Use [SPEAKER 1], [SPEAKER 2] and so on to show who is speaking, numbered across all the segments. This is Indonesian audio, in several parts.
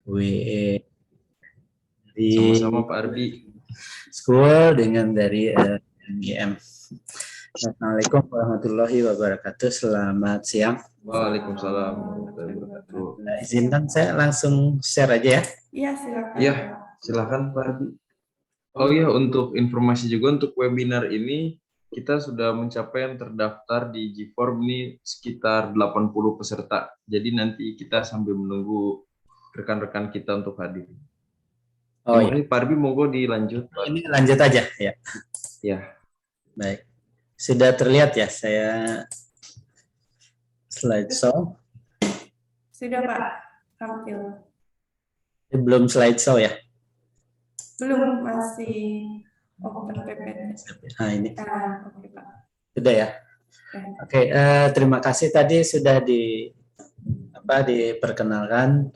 [SPEAKER 1] WE di
[SPEAKER 2] Sama-sama Pak Ardi.
[SPEAKER 1] School dengan dari MGM. Assalamualaikum warahmatullahi wabarakatuh. Selamat siang.
[SPEAKER 2] Waalaikumsalam warahmatullahi wabarakatuh.
[SPEAKER 1] Izinkan saya langsung share aja ya.
[SPEAKER 3] Iya, silakan.
[SPEAKER 2] Iya, silakan Pak Ardi. Oh iya, untuk informasi juga untuk webinar ini kita sudah mencapai yang terdaftar di G-Form ini sekitar 80 peserta. Jadi nanti kita sambil menunggu rekan-rekan kita untuk hadir.
[SPEAKER 1] Oh
[SPEAKER 2] Terima
[SPEAKER 1] iya.
[SPEAKER 2] kasih Pak Ardi, monggo dilanjut. Pak.
[SPEAKER 1] Ini lanjut aja ya.
[SPEAKER 2] Ya.
[SPEAKER 1] Baik. Sudah terlihat ya saya slideshow.
[SPEAKER 3] Sudah Pak, tampil.
[SPEAKER 1] Belum slideshow ya?
[SPEAKER 3] Belum, masih open PPT.
[SPEAKER 1] Nah ini.
[SPEAKER 3] Oke Pak.
[SPEAKER 1] Sudah ya? Oke, terima kasih tadi sudah diperkenalkan.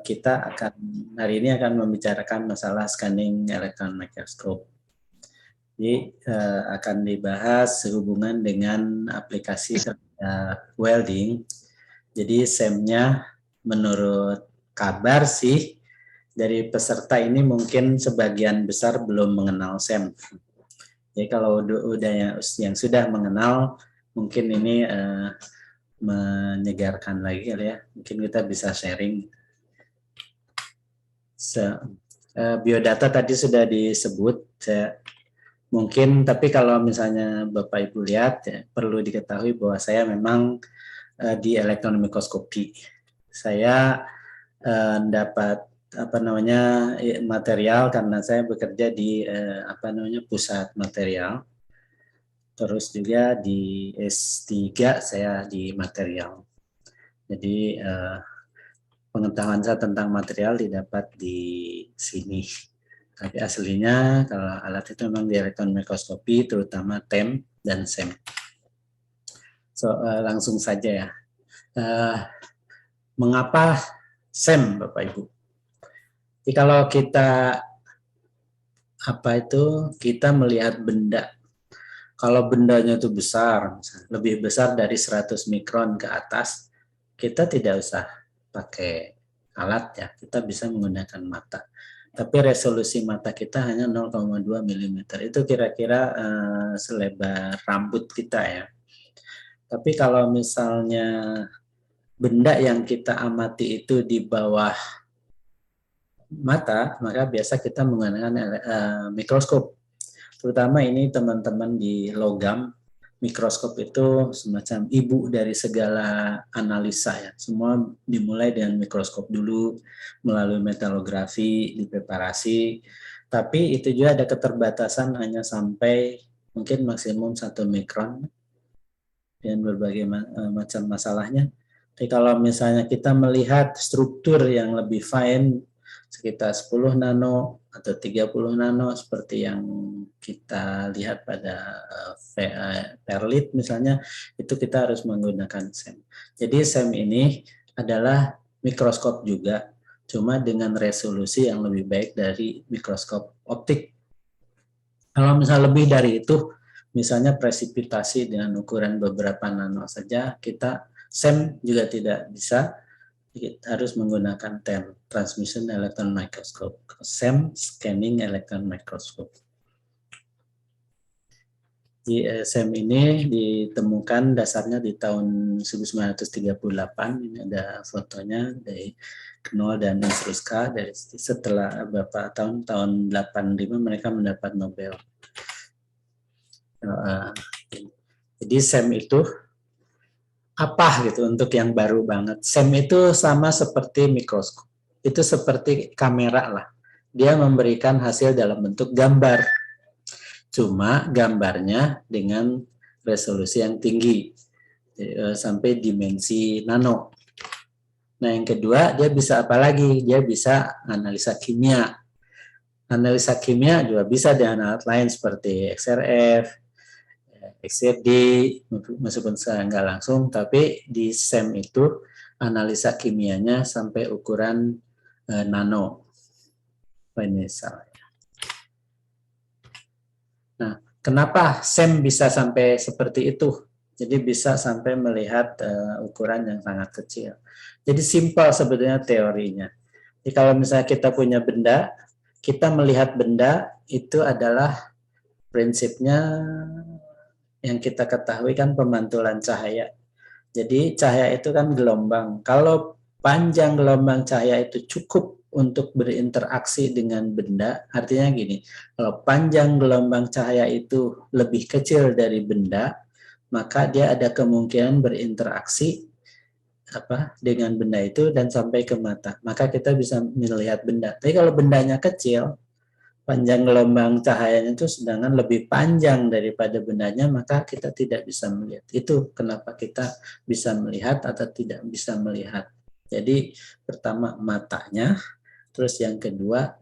[SPEAKER 1] Kita akan hari ini akan membicarakan masalah scanning electron microscope. Jadi akan dibahas sehubungan dengan aplikasi welding. Jadi SEM-nya menurut kabar sih dari peserta ini mungkin sebagian besar belum mengenal SEM. Jadi kalau udah yang sudah mengenal mungkin ini menyegarkan lagi ya. Mungkin kita bisa sharing. Biodata tadi sudah disebut, mungkin tapi kalau misalnya Bapak Ibu lihat ya, perlu diketahui bahwa saya memang di elektron mikroskopi. Saya dapat material karena saya bekerja di pusat material. Terus juga di S3 saya di material. Jadi pengetahuan saya tentang material didapat di sini. Tapi aslinya kalau alat itu memang di elektron mikroskopi, terutama TEM dan SEM. Langsung saja ya. Mengapa SEM, Bapak Ibu? Jadi kalau kita melihat benda. Kalau bendanya itu besar, lebih besar dari 100 mikron ke atas, kita tidak usah pakai alat ya, kita bisa menggunakan mata. Tapi resolusi mata kita hanya 0,2 mm. Itu kira-kira selebar rambut kita ya. Tapi kalau misalnya benda yang kita amati itu di bawah mata, maka biasa kita menggunakan mikroskop. Terutama ini teman-teman di logam, mikroskop itu semacam ibu dari segala analisa ya. Semua dimulai dengan mikroskop dulu, melalui metalografi, dipreparasi. Tapi itu juga ada keterbatasan hanya sampai mungkin maksimum 1 mikron dan berbagai macam masalahnya. Tapi kalau misalnya kita melihat struktur yang lebih fine, sekitar 10 nano atau 30 nano seperti yang kita lihat pada perlit misalnya, itu kita harus menggunakan SEM. Jadi SEM ini adalah mikroskop juga, cuma dengan resolusi yang lebih baik dari mikroskop optik. Kalau misalnya lebih dari itu, misalnya presipitasi dengan ukuran beberapa nano saja, kita SEM juga tidak bisa, kita harus menggunakan TEM, Transmission Electron Microscope, SEM, Scanning Electron Microscope. Di SEM ini ditemukan dasarnya di tahun 1938, ini ada fotonya dari Knoll dan Instruska, dari setelah beberapa tahun 85 mereka mendapat Nobel. Jadi SEM itu apa gitu untuk yang baru banget. SEM itu sama seperti mikroskop. Itu seperti kamera lah. Dia memberikan hasil dalam bentuk gambar. Cuma gambarnya dengan resolusi yang tinggi. Sampai dimensi nano. Nah yang kedua dia bisa apa lagi? Dia bisa analisa kimia. Analisa kimia juga bisa dengan alat lain seperti XRF, XRD, meskipun nggak langsung, tapi di SEM itu analisa kimianya sampai ukuran nano. Misalnya. Nah, kenapa SEM bisa sampai seperti itu? Jadi bisa sampai melihat ukuran yang sangat kecil. Jadi simpel sebetulnya teorinya. Jadi kalau misalnya kita punya benda, kita melihat benda itu adalah prinsipnya yang kita ketahui kan pemantulan cahaya. Jadi cahaya itu kan gelombang. Kalau panjang gelombang cahaya itu cukup untuk berinteraksi dengan benda, artinya gini, kalau panjang gelombang cahaya itu lebih kecil dari benda, maka dia ada kemungkinan berinteraksi dengan benda itu dan sampai ke mata. Maka kita bisa melihat benda. Tapi kalau bendanya kecil, panjang gelombang cahayanya itu sedangkan lebih panjang daripada bendanya, maka kita tidak bisa melihat. Itu kenapa kita bisa melihat atau tidak bisa melihat. Jadi pertama matanya, terus yang kedua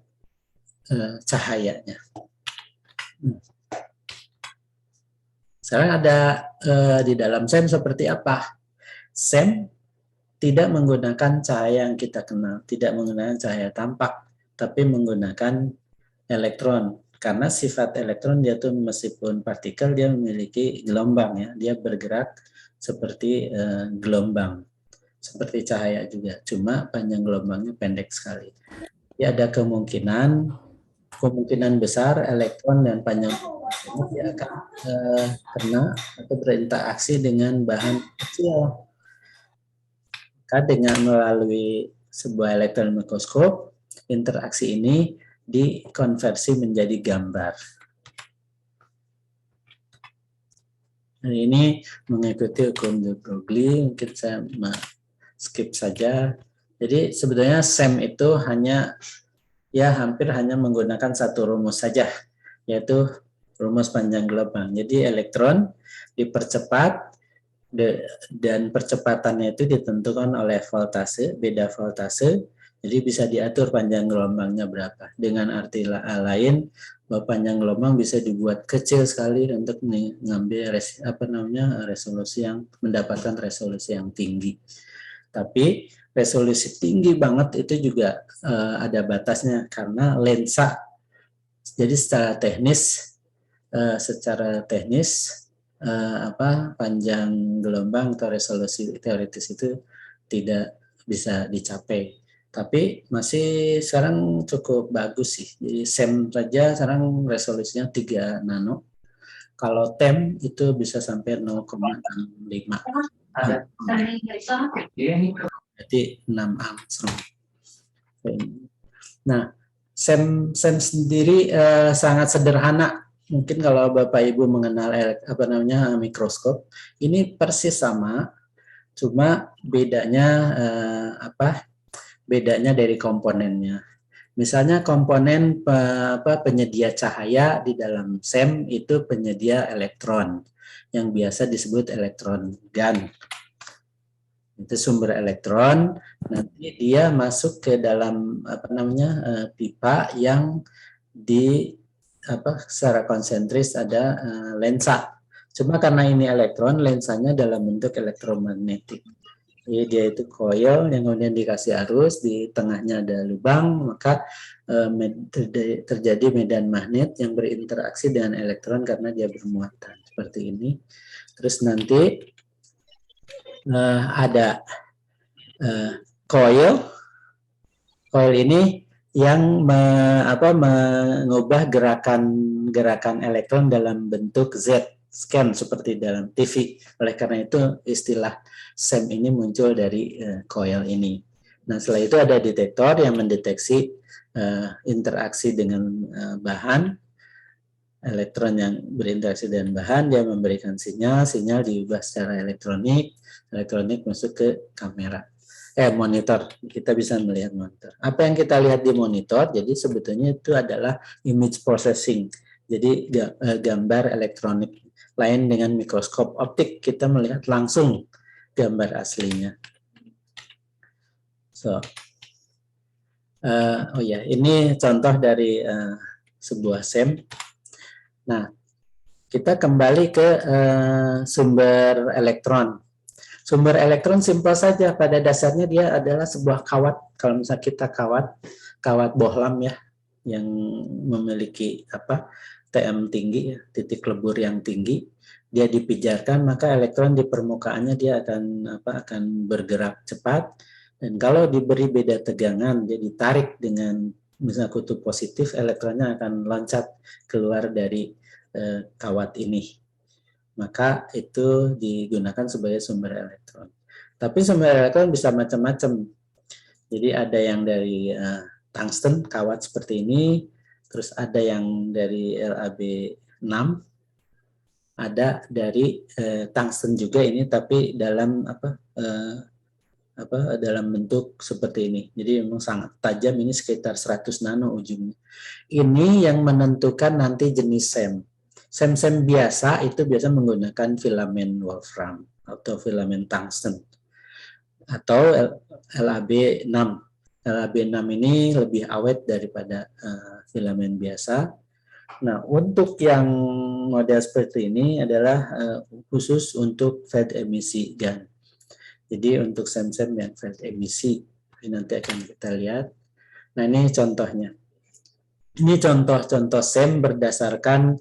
[SPEAKER 1] cahayanya. Sekarang ada di dalam SEM seperti apa? SEM tidak menggunakan cahaya yang kita kenal, tidak menggunakan cahaya tampak, tapi menggunakan elektron. Karena sifat elektron dia tuh meskipun partikel dia memiliki gelombang ya, dia bergerak seperti gelombang, seperti cahaya juga. Cuma panjang gelombangnya pendek sekali. Dia ada kemungkinan besar elektron dan panjang gelombangnya dia akan kena atau berinteraksi dengan bahan kecil. Maka dengan melalui sebuah elektron mikroskop, interaksi ini dikonversi menjadi gambar. Nah, ini mengikuti hukum de Broglie, mungkin saya skip saja. Jadi sebetulnya SEM itu hampir hanya menggunakan satu rumus saja, yaitu rumus panjang gelombang. Jadi elektron dipercepat dan percepatannya itu ditentukan oleh voltase, beda voltase. Jadi bisa diatur panjang gelombangnya berapa. Dengan arti lain, bahwa panjang gelombang bisa dibuat kecil sekali untuk mengambil resolusi yang mendapatkan resolusi yang tinggi. Tapi resolusi tinggi banget itu juga ada batasnya karena lensa. Jadi secara teknis panjang gelombang atau resolusi teoritis itu tidak bisa dicapai. Tapi masih sekarang cukup bagus sih. Jadi SEM saja sekarang resolusinya 3 nano. Kalau TEM itu bisa sampai 0,65. Berarti 6 angstrom. Nah, SEM sendiri sangat sederhana. Mungkin kalau Bapak Ibu mengenal mikroskop, ini persis sama, cuma bedanya bedanya dari komponennya. Misalnya komponen penyedia cahaya di dalam SEM itu penyedia elektron yang biasa disebut elektron gun. Itu sumber elektron, nanti dia masuk ke dalam pipa yang secara konsentris ada lensa. Cuma karena ini elektron, lensanya dalam bentuk elektromagnetik. Jadi dia itu coil yang kemudian dikasih arus, di tengahnya ada lubang, maka terjadi medan magnet yang berinteraksi dengan elektron karena dia bermuatan seperti ini. Terus nanti ada coil ini yang mengubah gerakan elektron dalam bentuk Z scan seperti dalam TV. Oleh karena itu istilah SEM ini muncul dari coil ini. Nah, setelah itu ada detektor yang mendeteksi interaksi dengan bahan, elektron yang berinteraksi dengan bahan, dia memberikan sinyal diubah secara elektronik masuk ke kamera. Monitor, kita bisa melihat monitor. Apa yang kita lihat di monitor, jadi sebetulnya itu adalah image processing, jadi gambar elektronik. Lain dengan mikroskop optik, kita melihat langsung gambar aslinya. Ini contoh dari sebuah SEM. Nah, kita kembali ke sumber elektron. Sumber elektron simpel saja, pada dasarnya dia adalah sebuah kawat. Kalau misalnya kita kawat bohlam ya, yang memiliki TM tinggi, titik lebur yang tinggi, dia dipijarkan, maka elektron di permukaannya dia akan bergerak cepat, Dan kalau diberi beda tegangan, dia ditarik dengan misalnya kutub positif, elektronnya akan loncat keluar dari kawat ini. Maka itu digunakan sebagai sumber elektron. Tapi sumber elektron bisa macam-macam. Jadi ada yang dari tungsten, kawat seperti ini, terus ada yang dari LAB6, ada dari tungsten juga ini, tapi dalam dalam bentuk seperti ini. Jadi memang sangat tajam, ini sekitar 100 nano ujungnya. Ini yang menentukan nanti jenis SEM. SEM biasa itu biasa menggunakan filamen wolfram atau filamen tungsten atau LAB6. LAB6 ini lebih awet daripada filamen biasa. Nah, untuk yang model seperti ini adalah khusus untuk field emisi gun. Jadi untuk SEM yang field emisi, ini nanti akan kita lihat. Nah, ini contohnya. Ini contoh-contoh SEM berdasarkan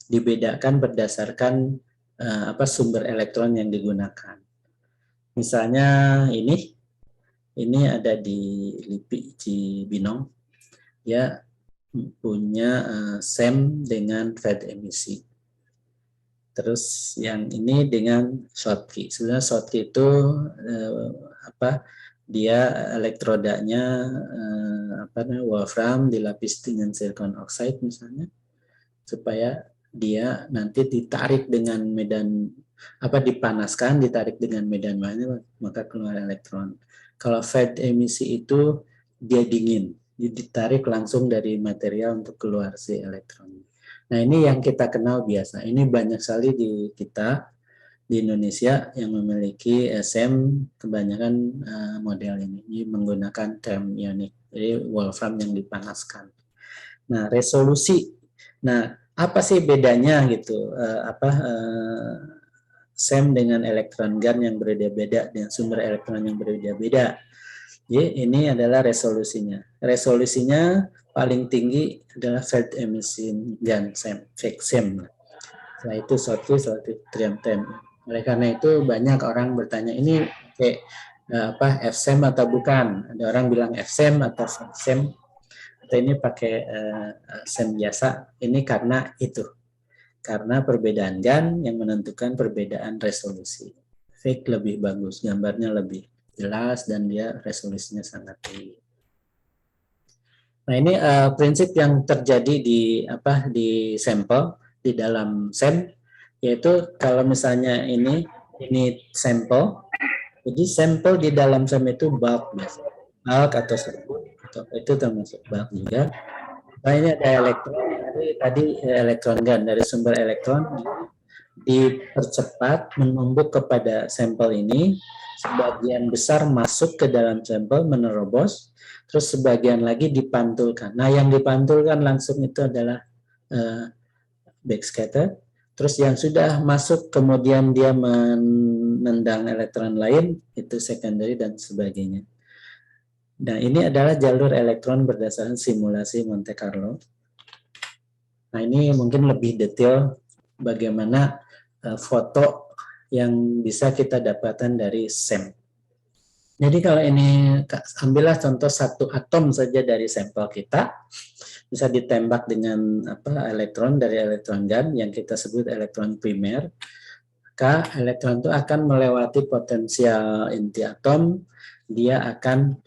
[SPEAKER 1] dibedakan berdasarkan sumber elektron yang digunakan. Misalnya ini ada di LIPI Cibinong, ya punya SEM dengan field emisi. Terus yang ini dengan Schottky. Sebenarnya Schottky itu dia elektrodanya wolfram dilapis dengan silicon oxide misalnya, supaya dia nanti ditarik dengan medan dipanaskan, ditarik dengan medan magnet, maka keluar elektron. Kalau field emisi itu dia dingin, ditarik langsung dari material untuk keluar si elektron. Nah, ini yang kita kenal biasa. Ini banyak sekali di kita di Indonesia yang memiliki SEM, kebanyakan model ini menggunakan term ionik, jadi wolfram yang dipanaskan. Nah, resolusi. Nah, apa sih bedanya gitu? SEM dengan elektron gun yang berbeda-beda, dengan sumber elektron yang berbeda-beda. Jadi ini adalah resolusinya. Resolusinya paling tinggi adalah field emission gun SEM. Setelah itu Schottky, setelah itu TRIEM. Oleh karena itu banyak orang bertanya, ini pakai FSEM atau bukan? Ada orang bilang FSEM atau FSEM, atau ini pakai SEM biasa. Ini karena itu. Karena perbedaan gun yang menentukan perbedaan resolusi. Fake lebih bagus, gambarnya lebih jelas dan dia resolusinya sangat tinggi. Nah, ini prinsip yang terjadi di sampel di dalam SEM, yaitu kalau misalnya ini sampel, jadi sampel di dalam SEM itu bulk biasa, bulk atau serbuk, itu termasuk bulk juga. Nah, ini ada elektron, tadi elektron gun dari sumber elektron dipercepat menumbuk kepada sampel ini, sebagian besar masuk ke dalam sampel menerobos, terus sebagian lagi dipantulkan. Nah, yang dipantulkan langsung itu adalah backscatter. Terus yang sudah masuk kemudian dia menendang elektron lain, itu secondary dan sebagainya. Nah, ini adalah jalur elektron berdasarkan simulasi Monte Carlo. Nah, ini mungkin lebih detail bagaimana foto yang bisa kita dapatkan dari SEM. Jadi kalau ini, ambillah contoh satu atom saja dari sampel kita, bisa ditembak dengan elektron dari elektron gun yang kita sebut elektron primer, maka elektron itu akan melewati potensial inti atom, dia akan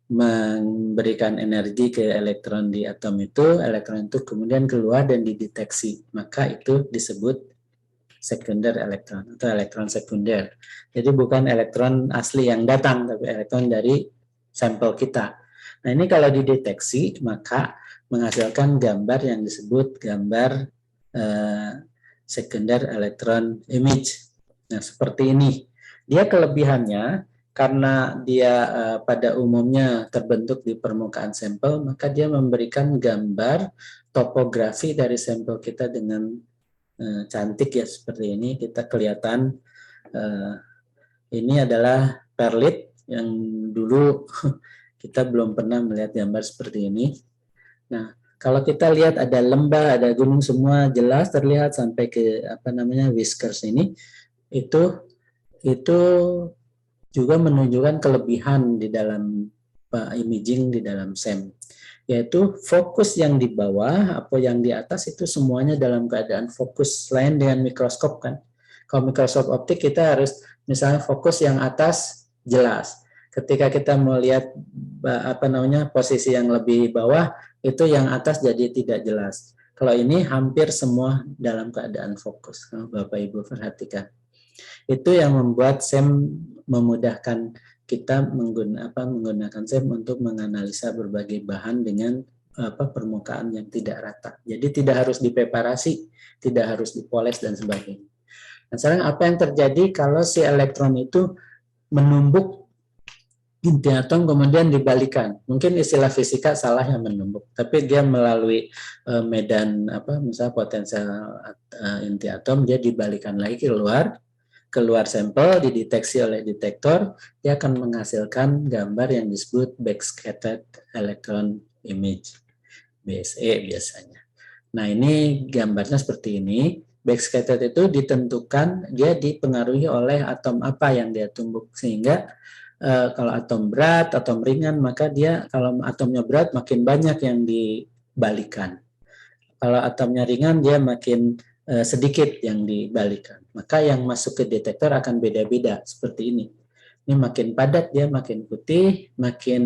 [SPEAKER 1] memberikan energi ke elektron di atom itu, elektron itu kemudian keluar dan dideteksi, maka itu disebut sekunder elektron atau elektron sekunder. Jadi bukan elektron asli yang datang, tapi elektron dari sampel kita. Nah, ini kalau dideteksi maka menghasilkan gambar yang disebut gambar sekunder elektron image. Nah, seperti ini. Dia kelebihannya karena dia pada umumnya terbentuk di permukaan sampel, maka dia memberikan gambar topografi dari sampel kita dengan cantik ya, seperti ini. Kita kelihatan ini adalah perlit yang dulu kita belum pernah melihat gambar seperti ini. Nah, kalau kita lihat ada lembah, ada gunung, semua jelas terlihat sampai ke whiskers ini. itu juga menunjukkan kelebihan di dalam imaging di dalam SEM, yaitu fokus yang di bawah atau yang di atas itu semuanya dalam keadaan fokus, lain dengan mikroskop kan. Kalau mikroskop optik kita harus misalnya fokus yang atas jelas. Ketika kita melihat posisi yang lebih bawah, itu yang atas jadi tidak jelas. Kalau ini hampir semua dalam keadaan fokus. Kalau Bapak Ibu perhatikan, itu yang membuat SEM memudahkan kita menggunakan SEM untuk menganalisa berbagai bahan dengan permukaan yang tidak rata. Jadi tidak harus dipreparasi, tidak harus dipoles dan sebagainya. Nah, sekarang apa yang terjadi kalau si elektron itu menumbuk inti atom kemudian dibalikan? Mungkin istilah fisika salah yang menumbuk, tapi dia melalui medan misalnya potensial inti atom, dia dibalikan lagi keluar sampel, dideteksi oleh detektor, dia akan menghasilkan gambar yang disebut backscattered electron image, BSE biasanya. Nah, ini gambarnya seperti ini. Backscattered itu ditentukan dia dipengaruhi oleh atom apa yang dia tumbuk, sehingga kalau atom berat, atom ringan, maka dia kalau atomnya berat makin banyak yang dibalikan. Kalau atomnya ringan dia makin sedikit yang dibalikan. Maka yang masuk ke detektor akan beda-beda seperti ini. Ini makin padat dia makin putih, makin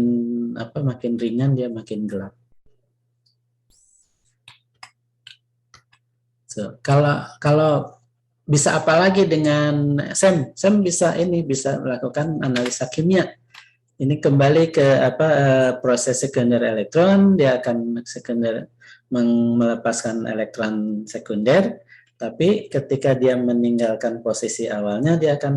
[SPEAKER 1] ringan dia makin gelap. So, kalau bisa apa lagi dengan SEM? SEM bisa melakukan analisa kimia. Ini kembali ke proses sekunder elektron, dia akan melepaskan elektron sekunder, tapi ketika dia meninggalkan posisi awalnya, dia akan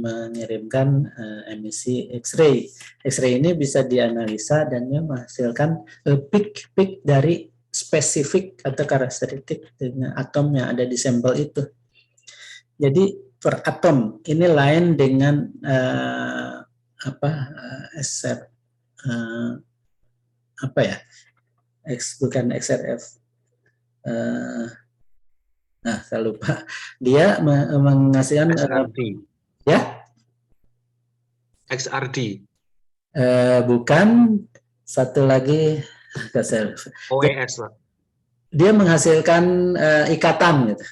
[SPEAKER 1] mengirimkan emisi X-ray. X-ray ini bisa dianalisa dan dia menghasilkan peak dari spesifik atau karakteristik dengan atom yang ada di sampel itu. Jadi per atom ini lain dengan bukan XRF. Saya lupa. Dia menghasilkan
[SPEAKER 4] XRD.
[SPEAKER 1] Ya?
[SPEAKER 4] XRD.
[SPEAKER 1] Bukan, satu lagi
[SPEAKER 4] OES lah.
[SPEAKER 1] Dia menghasilkan ikatan gitu.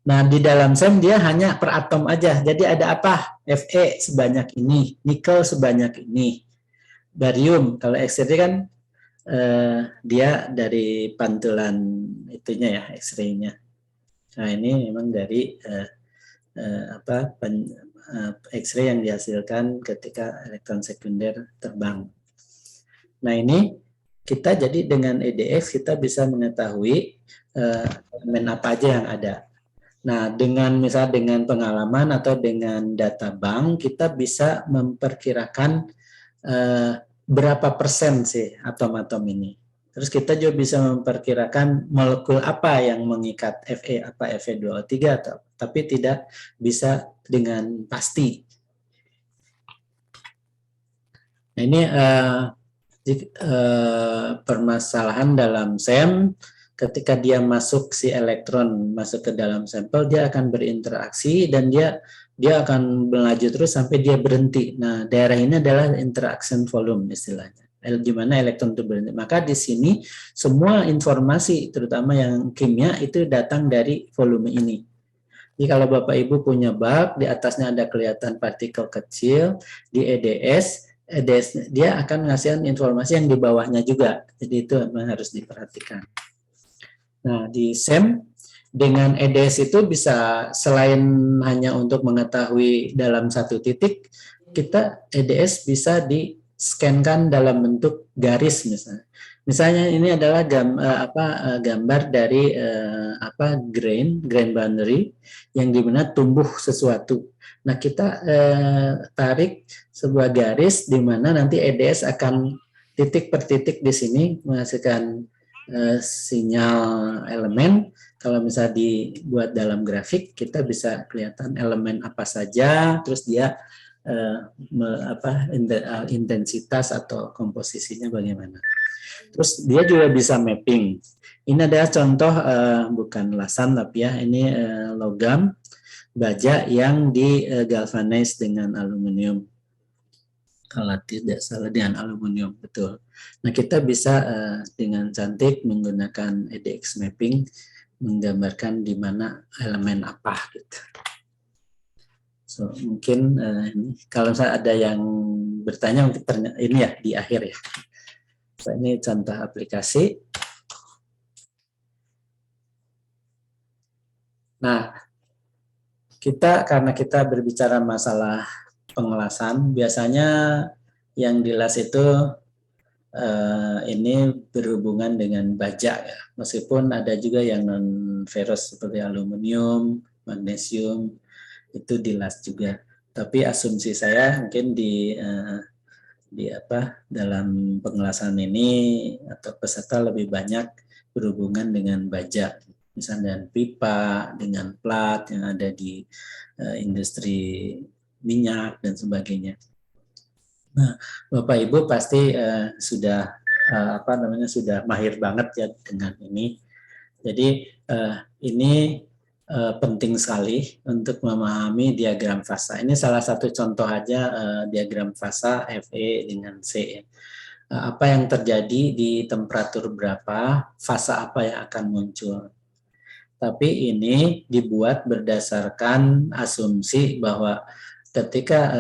[SPEAKER 1] Nah, di dalam SEM dia hanya per atom aja. Jadi ada apa? Fe sebanyak ini, nikel sebanyak ini. Barium, kalau X-ray kan dia dari pantulan itunya ya, X-ray-nya. Nah, ini memang dari X-ray yang dihasilkan ketika elektron sekunder terbang. Nah, ini kita jadi dengan EDX kita bisa mengetahui elemen apa aja yang ada. Nah, dengan pengalaman atau dengan data bank, kita bisa memperkirakan berapa persen sih atom-atom ini. Terus kita juga bisa memperkirakan molekul apa yang mengikat Fe, Fe2O3 tapi tidak bisa dengan pasti. Nah, ini permasalahan dalam SEM. Ketika dia si elektron masuk ke dalam sampel, dia akan berinteraksi dan dia akan melaju terus sampai dia berhenti. Nah, daerah ini adalah interaction volume istilahnya. Di mana elektron itu berhenti. Maka di sini semua informasi, terutama yang kimia, itu datang dari volume ini. Jadi kalau Bapak Ibu punya bak, di atasnya ada kelihatan partikel kecil, di EDS dia akan menghasilkan informasi yang di bawahnya juga. Jadi itu memang harus diperhatikan. Nah, di SEM dengan EDS itu bisa selain hanya untuk mengetahui dalam satu titik, kita EDS bisa di-scankan dalam bentuk garis misalnya. Misalnya ini adalah gambar dari grain boundary yang dimana tumbuh sesuatu. Nah, kita tarik sebuah garis di mana nanti EDS akan titik per titik di sini menghasilkan sinyal elemen. Kalau misalnya dibuat dalam grafik, kita bisa kelihatan elemen apa saja, terus dia intensitas atau komposisinya bagaimana. Terus dia juga bisa mapping. Ini adalah contoh bukan lasan tapi ya ini logam. baja yang di galvanize dengan aluminium. Kalau tidak salah dengan aluminium, betul. Nah, kita bisa dengan cantik menggunakan EDX mapping menggambarkan di mana elemen apa gitu. So, mungkin ini kalau saya ada yang bertanya mungkin ini ya di akhir ya. So, ini contoh aplikasi. Nah, karena kita berbicara masalah pengelasan, biasanya yang dilas itu ini berhubungan dengan baja ya. Meskipun ada juga yang non ferrous seperti aluminium, magnesium itu dilas juga. Tapi asumsi saya mungkin di dalam pengelasan ini atau peserta lebih banyak berhubungan dengan baja, misalnya dengan pipa, dengan plat yang ada di industri minyak dan sebagainya. Nah, Bapak Ibu pasti sudah sudah mahir banget ya dengan ini. Jadi ini penting sekali untuk memahami diagram fasa. Ini salah satu contoh aja diagram fasa FE dengan C. Apa yang terjadi di temperatur berapa, fasa apa yang akan muncul. Tapi ini dibuat berdasarkan asumsi bahwa ketika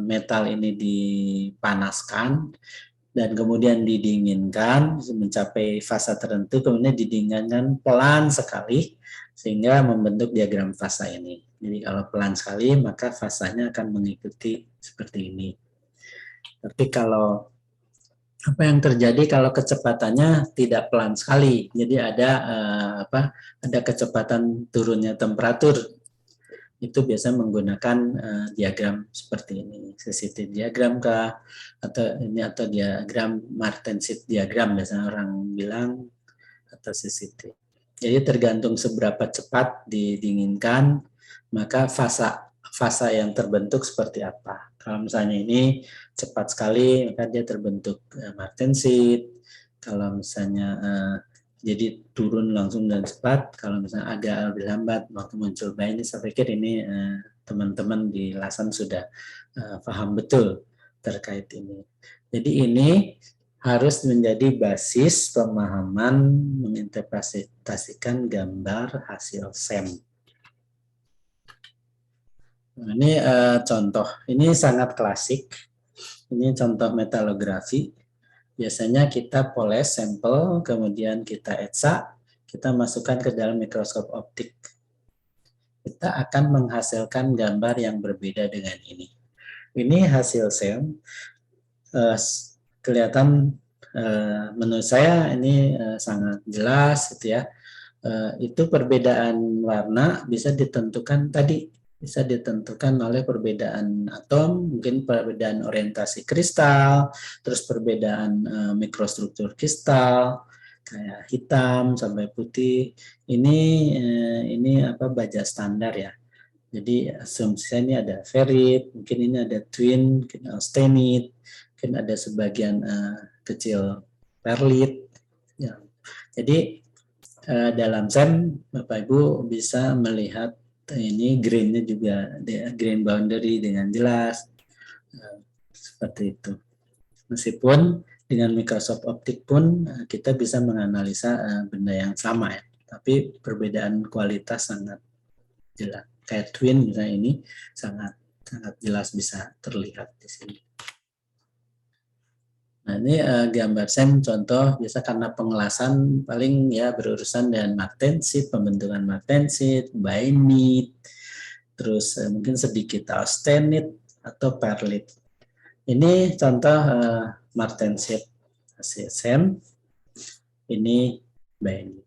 [SPEAKER 1] metal ini dipanaskan dan kemudian didinginkan mencapai fasa tertentu, kemudian didinginkan pelan sekali sehingga membentuk diagram fasa ini. Jadi kalau pelan sekali maka fasanya akan mengikuti seperti ini. Tapi kalau apa yang terjadi kalau kecepatannya tidak pelan sekali, jadi ada kecepatan turunnya temperatur, itu biasa menggunakan diagram seperti ini, sensitivity diagram kah, atau diagram Martensit diagram biasanya orang bilang, atau sensitivity. Jadi tergantung seberapa cepat didinginkan, maka fasa yang terbentuk seperti apa. Kalau misalnya ini cepat sekali, maka dia terbentuk Martensit. Kalau misalnya jadi turun langsung dan cepat, kalau misalnya agak lebih lambat waktu muncul bayangan, saya pikir ini teman-teman di Lasan sudah paham betul terkait ini. Jadi ini harus menjadi basis pemahaman menginterpretasikan gambar hasil SEM. Nah, ini contoh, ini sangat klasik. Ini contoh metalografi. Biasanya kita poles sampel, kemudian kita etsa, kita masukkan ke dalam mikroskop optik. Kita akan menghasilkan gambar yang berbeda dengan ini. Ini hasil SEM. Kelihatan menurut saya ini sangat jelas gitu ya. Itu perbedaan warna bisa ditentukan oleh perbedaan atom, mungkin perbedaan orientasi kristal, terus perbedaan mikrostruktur kristal kayak hitam sampai putih. Ini baja standar ya. Jadi asumsinya ini ada ferrit, mungkin ini ada twin, mungkin austenit, mungkin ada sebagian kecil perlit. Ya. Jadi dalam SEM Bapak Ibu bisa melihat ini grainnya juga, grain boundary dengan jelas seperti itu. Meskipun dengan mikroskop optik pun kita bisa menganalisa benda yang sama ya, tapi perbedaan kualitas sangat jelas. Kayak twin misalnya ini sangat jelas bisa terlihat di sini. Nah, ini gambar SEM contoh, biasa karena pengelasan paling ya berurusan dengan martensit, pembentukan martensit, bainit, terus mungkin sedikit austenit atau perlit. Ini contoh martensit hasil SEM, ini bainit.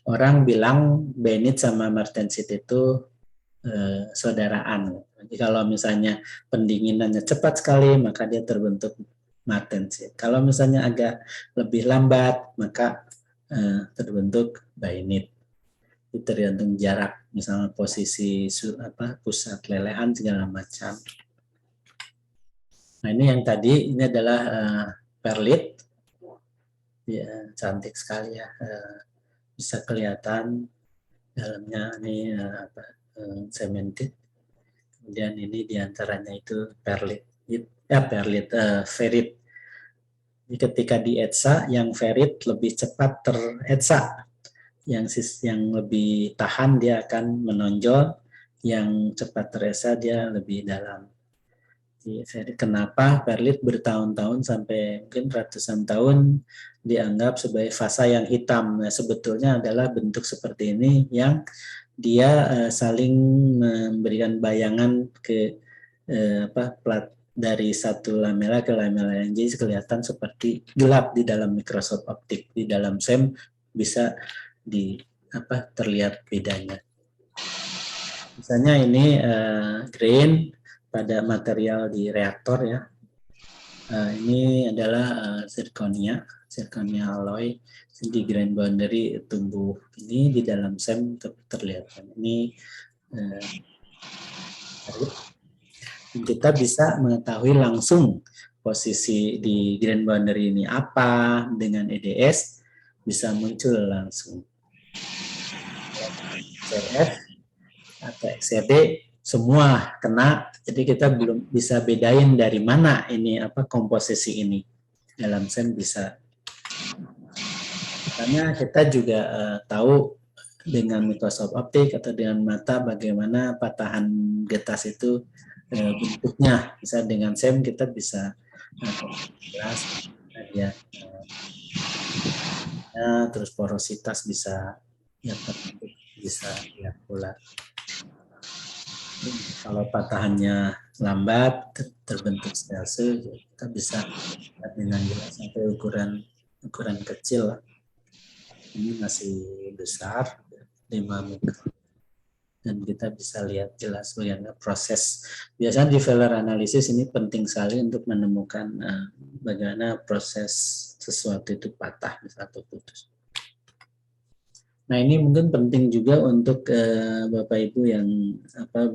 [SPEAKER 1] Orang bilang bainit sama martensit itu saudaraan. Jadi kalau misalnya pendinginannya cepat sekali, maka dia terbentuk martensit. Kalau misalnya agak lebih lambat, maka terbentuk bainit. Itu tergantung jarak, misalnya posisi pusat lelehan segala macam. Nah, ini yang tadi, ini adalah perlit. Ya, cantik sekali ya. Bisa kelihatan dalamnya ini cemented. Kemudian ini diantaranya itu perlit, ferrit. Jadi ketika dietsa, yang ferrit lebih cepat teretsa, yang lebih tahan dia akan menonjol, yang cepat teretsa dia lebih dalam. Jadi, kenapa perlit bertahun-tahun sampai mungkin ratusan tahun dianggap sebagai fasa yang hitam? Nah, sebetulnya adalah bentuk seperti ini yang dia saling memberikan bayangan ke plat dari satu lamela ke lamela lain, jadi kelihatan seperti gelap di dalam mikroskop optik. Di dalam SEM bisa terlihat bedanya. Misalnya ini grain pada material di reaktor ya. Ini adalah zirconia alloy di grain boundary tumbuh ini di dalam SEM terlihat. Ini kita bisa mengetahui langsung posisi di grain boundary ini apa dengan EDS bisa muncul langsung. CRF atau XRD semua kena, jadi kita belum bisa bedain dari mana ini komposisi ini dalam SEM bisa. Karena kita juga tahu dengan mikroskop optik atau dengan mata bagaimana patahan getas itu bentuknya. Bisa dengan SEM kita bisa jelas ya, terus porositas bisa terbentuk, bisa ya pola. Kalau patahannya lambat terbentuk stase, kita bisa lihat dengan jelas sampai ukuran kecil. Ini masih besar 5 mikron. Dan kita bisa lihat jelas bagaimana proses. Biasanya di failure analysis ini penting sekali untuk menemukan bagaimana proses sesuatu itu patah atau putus. Nah, ini mungkin penting juga untuk Bapak Ibu yang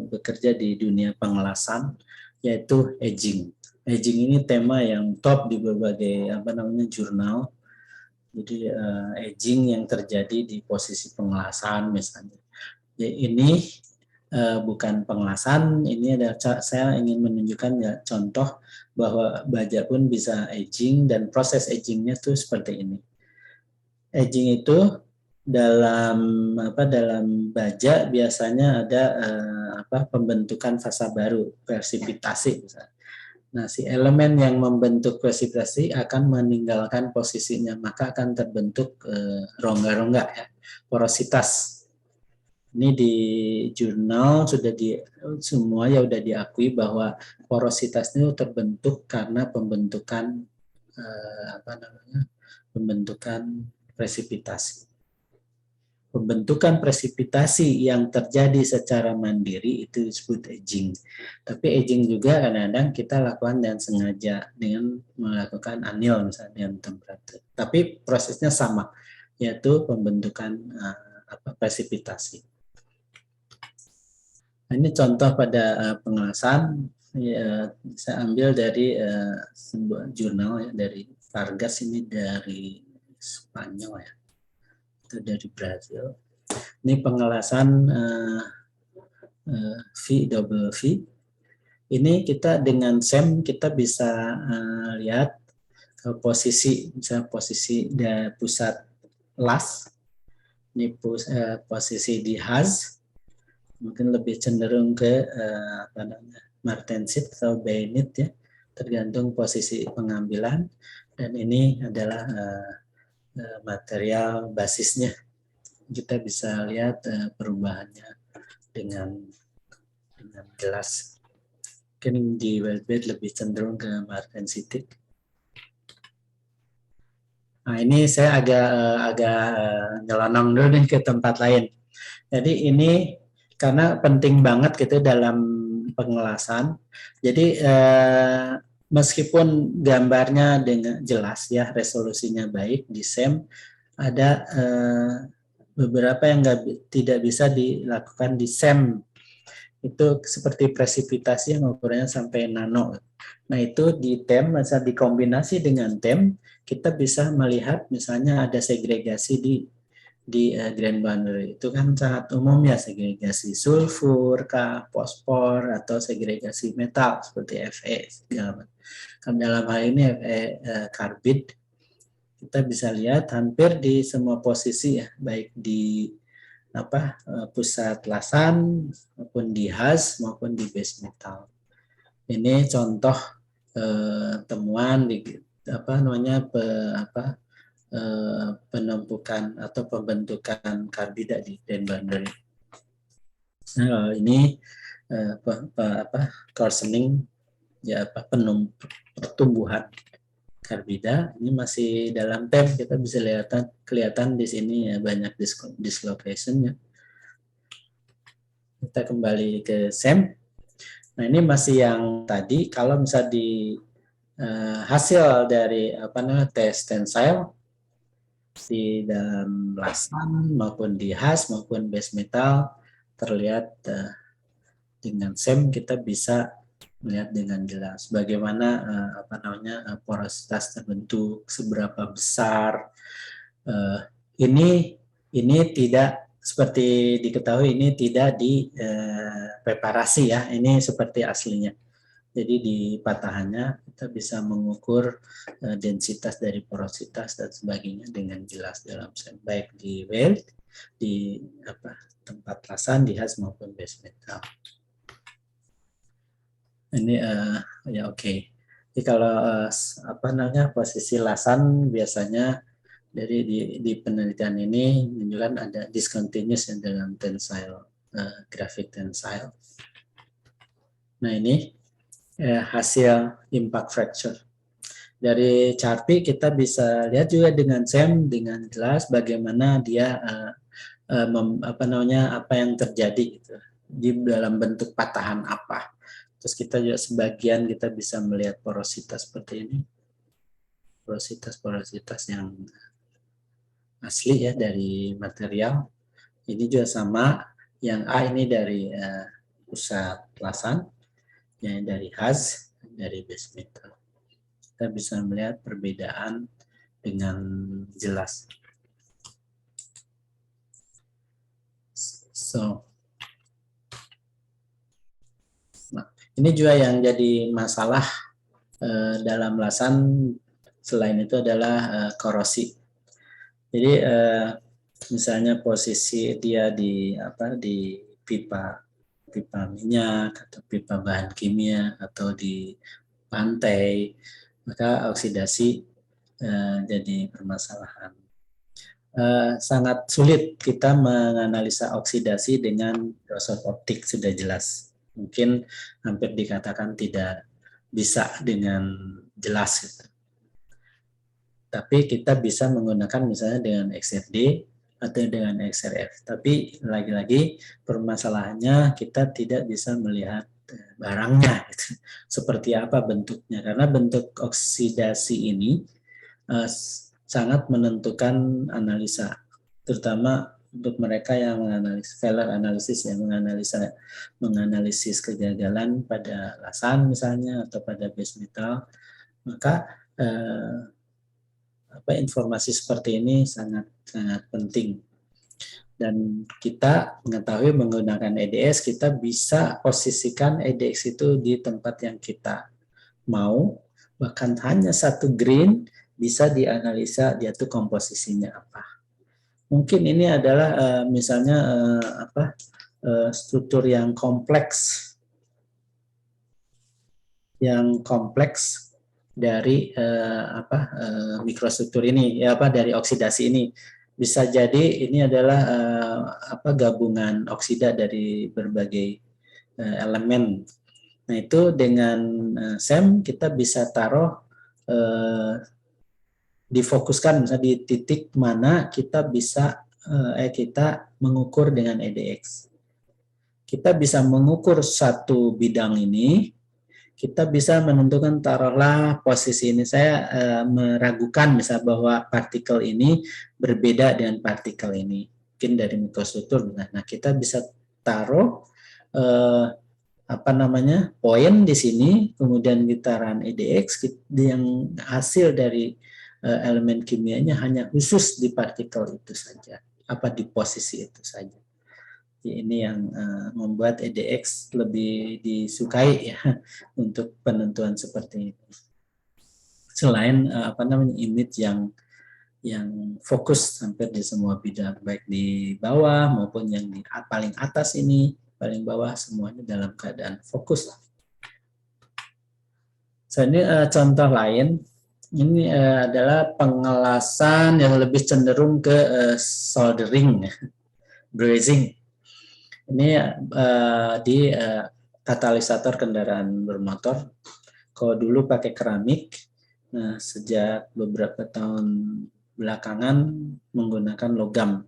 [SPEAKER 1] bekerja di dunia pengelasan, yaitu aging. Aging ini tema yang top di berbagai jurnal. Jadi aging yang terjadi di posisi pengelasan misalnya. Jadi ini bukan pengelasan, ini ada saya ingin menunjukkan ya contoh bahwa baja pun bisa aging dan proses agingnya tuh seperti ini. Aging itu dalam baja biasanya ada pembentukan fasa baru, presipitasi misalnya. Nah, si elemen yang membentuk presipitasi akan meninggalkan posisinya, maka akan terbentuk rongga-rongga ya, porositas. Ini di jurnal semua ya udah diakui bahwa porositas itu terbentuk karena pembentukan pembentukan presipitasi. Pembentukan presipitasi yang terjadi secara mandiri itu disebut aging. Tapi aging juga kadang-kadang kita lakukan dengan sengaja dengan melakukan anil misalnya dengan temperatur. Tapi prosesnya sama, yaitu pembentukan presipitasi. Ini contoh pada pengelasan, saya ambil dari sebuah jurnal ya, dari Vargas, ini dari Spanyol ya, itu dari Brazil. Ini pengelasan VWV. Ini kita dengan SEM kita bisa lihat posisi, misalnya posisi dari pusat las, ini posisi di Haz. Mungkin lebih cenderung ke martensit atau bayonet ya, tergantung posisi pengambilan. Dan ini adalah material basisnya. Kita bisa lihat perubahannya dengan jelas. Mungkin di wellbed lebih cenderung ke martensitik. Nah, ini saya agak nyelonong dulu nih ke tempat lain. Jadi ini karena penting banget gitu dalam pengelasan. Jadi meskipun gambarnya dengan jelas ya, resolusinya baik di SEM, ada beberapa yang tidak bisa dilakukan di SEM. Itu seperti presipitasi yang ukurannya sampai nano. Nah, itu di TEM, misalnya dikombinasi dengan TEM, kita bisa melihat misalnya ada segregasi di di grain boundary. Itu kan sangat umum ya, segregasi sulfur, fosfor, atau segregasi metal seperti Fe segala macam. Kan dalam hal ini Fe karbid kita bisa lihat hampir di semua posisi ya, baik di pusat lasan maupun di haz maupun di base metal. Ini contoh temuan di penumpukan atau pembentukan karbida di grain boundary. Nah, ini coarsening ya, pertumbuhan karbida. Ini masih dalam tab, kita bisa kelihatan di sini ya, banyak dislocation ya. Kita kembali ke SEM. Nah, ini masih yang tadi, kalau misalnya di hasil dari tes tensile di dalam lasan maupun di haz maupun base metal terlihat dengan SEM kita bisa melihat dengan jelas bagaimana porositas terbentuk, seberapa besar. Ini tidak seperti diketahui, ini tidak di preparasi ya, ini seperti aslinya. Jadi di patahannya kita bisa mengukur densitas dari porositas dan sebagainya dengan jelas dalam SEM, baik di weld, di tempat lasan, di haz maupun base metal. Ini ya oke. Jadi kalau posisi lasan biasanya dari di penelitian ini menunjukkan ada discontinuous dalam tensile, graphic tensile. Nah, ini hasil impact fracture. Dari CHARPY kita bisa lihat juga dengan SEM dengan jelas bagaimana dia apa yang terjadi gitu, di dalam bentuk patahan apa. Terus kita juga sebagian kita bisa melihat porositas seperti ini. Porositas yang asli ya dari material. Ini juga sama, yang A ini dari pusat lasan, yang dari haz, dari base metal. Kita bisa melihat perbedaan dengan jelas. Nah, ini juga yang jadi masalah dalam lasan selain itu adalah korosi. Jadi misalnya posisi dia di pipa minyak atau pipa bahan kimia atau di pantai, maka oksidasi jadi permasalahan. Sangat sulit kita menganalisa oksidasi dengan mikroskop optik, sudah jelas. Mungkin hampir dikatakan tidak bisa dengan jelas gitu. Tapi kita bisa menggunakan misalnya dengan XRD atau dengan XRF. Tapi lagi-lagi permasalahannya kita tidak bisa melihat barangnya gitu. Seperti apa bentuknya, karena bentuk oksidasi ini sangat menentukan analisa, terutama untuk mereka yang menganalisis failure analysis, yang menganalisis kegagalan pada lasan misalnya atau pada base metal, maka informasi seperti ini sangat penting. Dan kita mengetahui menggunakan EDX kita bisa posisikan EDX itu di tempat yang kita mau, bahkan hanya satu grain bisa dianalisa dia tuh komposisinya apa. Mungkin ini adalah misalnya struktur yang kompleks dari mikrostruktur ini, dari oksidasi ini. Bisa jadi ini adalah gabungan oksida dari berbagai elemen. Nah, itu dengan SEM kita bisa taruh difokuskan misalnya di titik mana kita bisa kita mengukur dengan EDX. Kita bisa mengukur satu bidang ini, kita bisa menentukan taruhlah posisi ini. Saya meragukan misalnya bahwa partikel ini berbeda dengan partikel ini, mungkin dari mikrostruktur. Nah, kita bisa taruh poin di sini, kemudian kita run EDX yang hasil dari elemen kimianya hanya khusus di partikel itu saja. di posisi itu saja. Ini yang membuat EDX lebih disukai ya untuk penentuan seperti ini. Selain image yang fokus hampir di semua bidang, baik di bawah maupun yang di paling atas ini, paling bawah, semuanya dalam keadaan fokus. Ini contoh lain, ini adalah pengelasan yang lebih cenderung ke soldering, brazing. Ini di katalisator kendaraan bermotor. Kalau dulu pakai keramik, nah sejak beberapa tahun belakangan menggunakan logam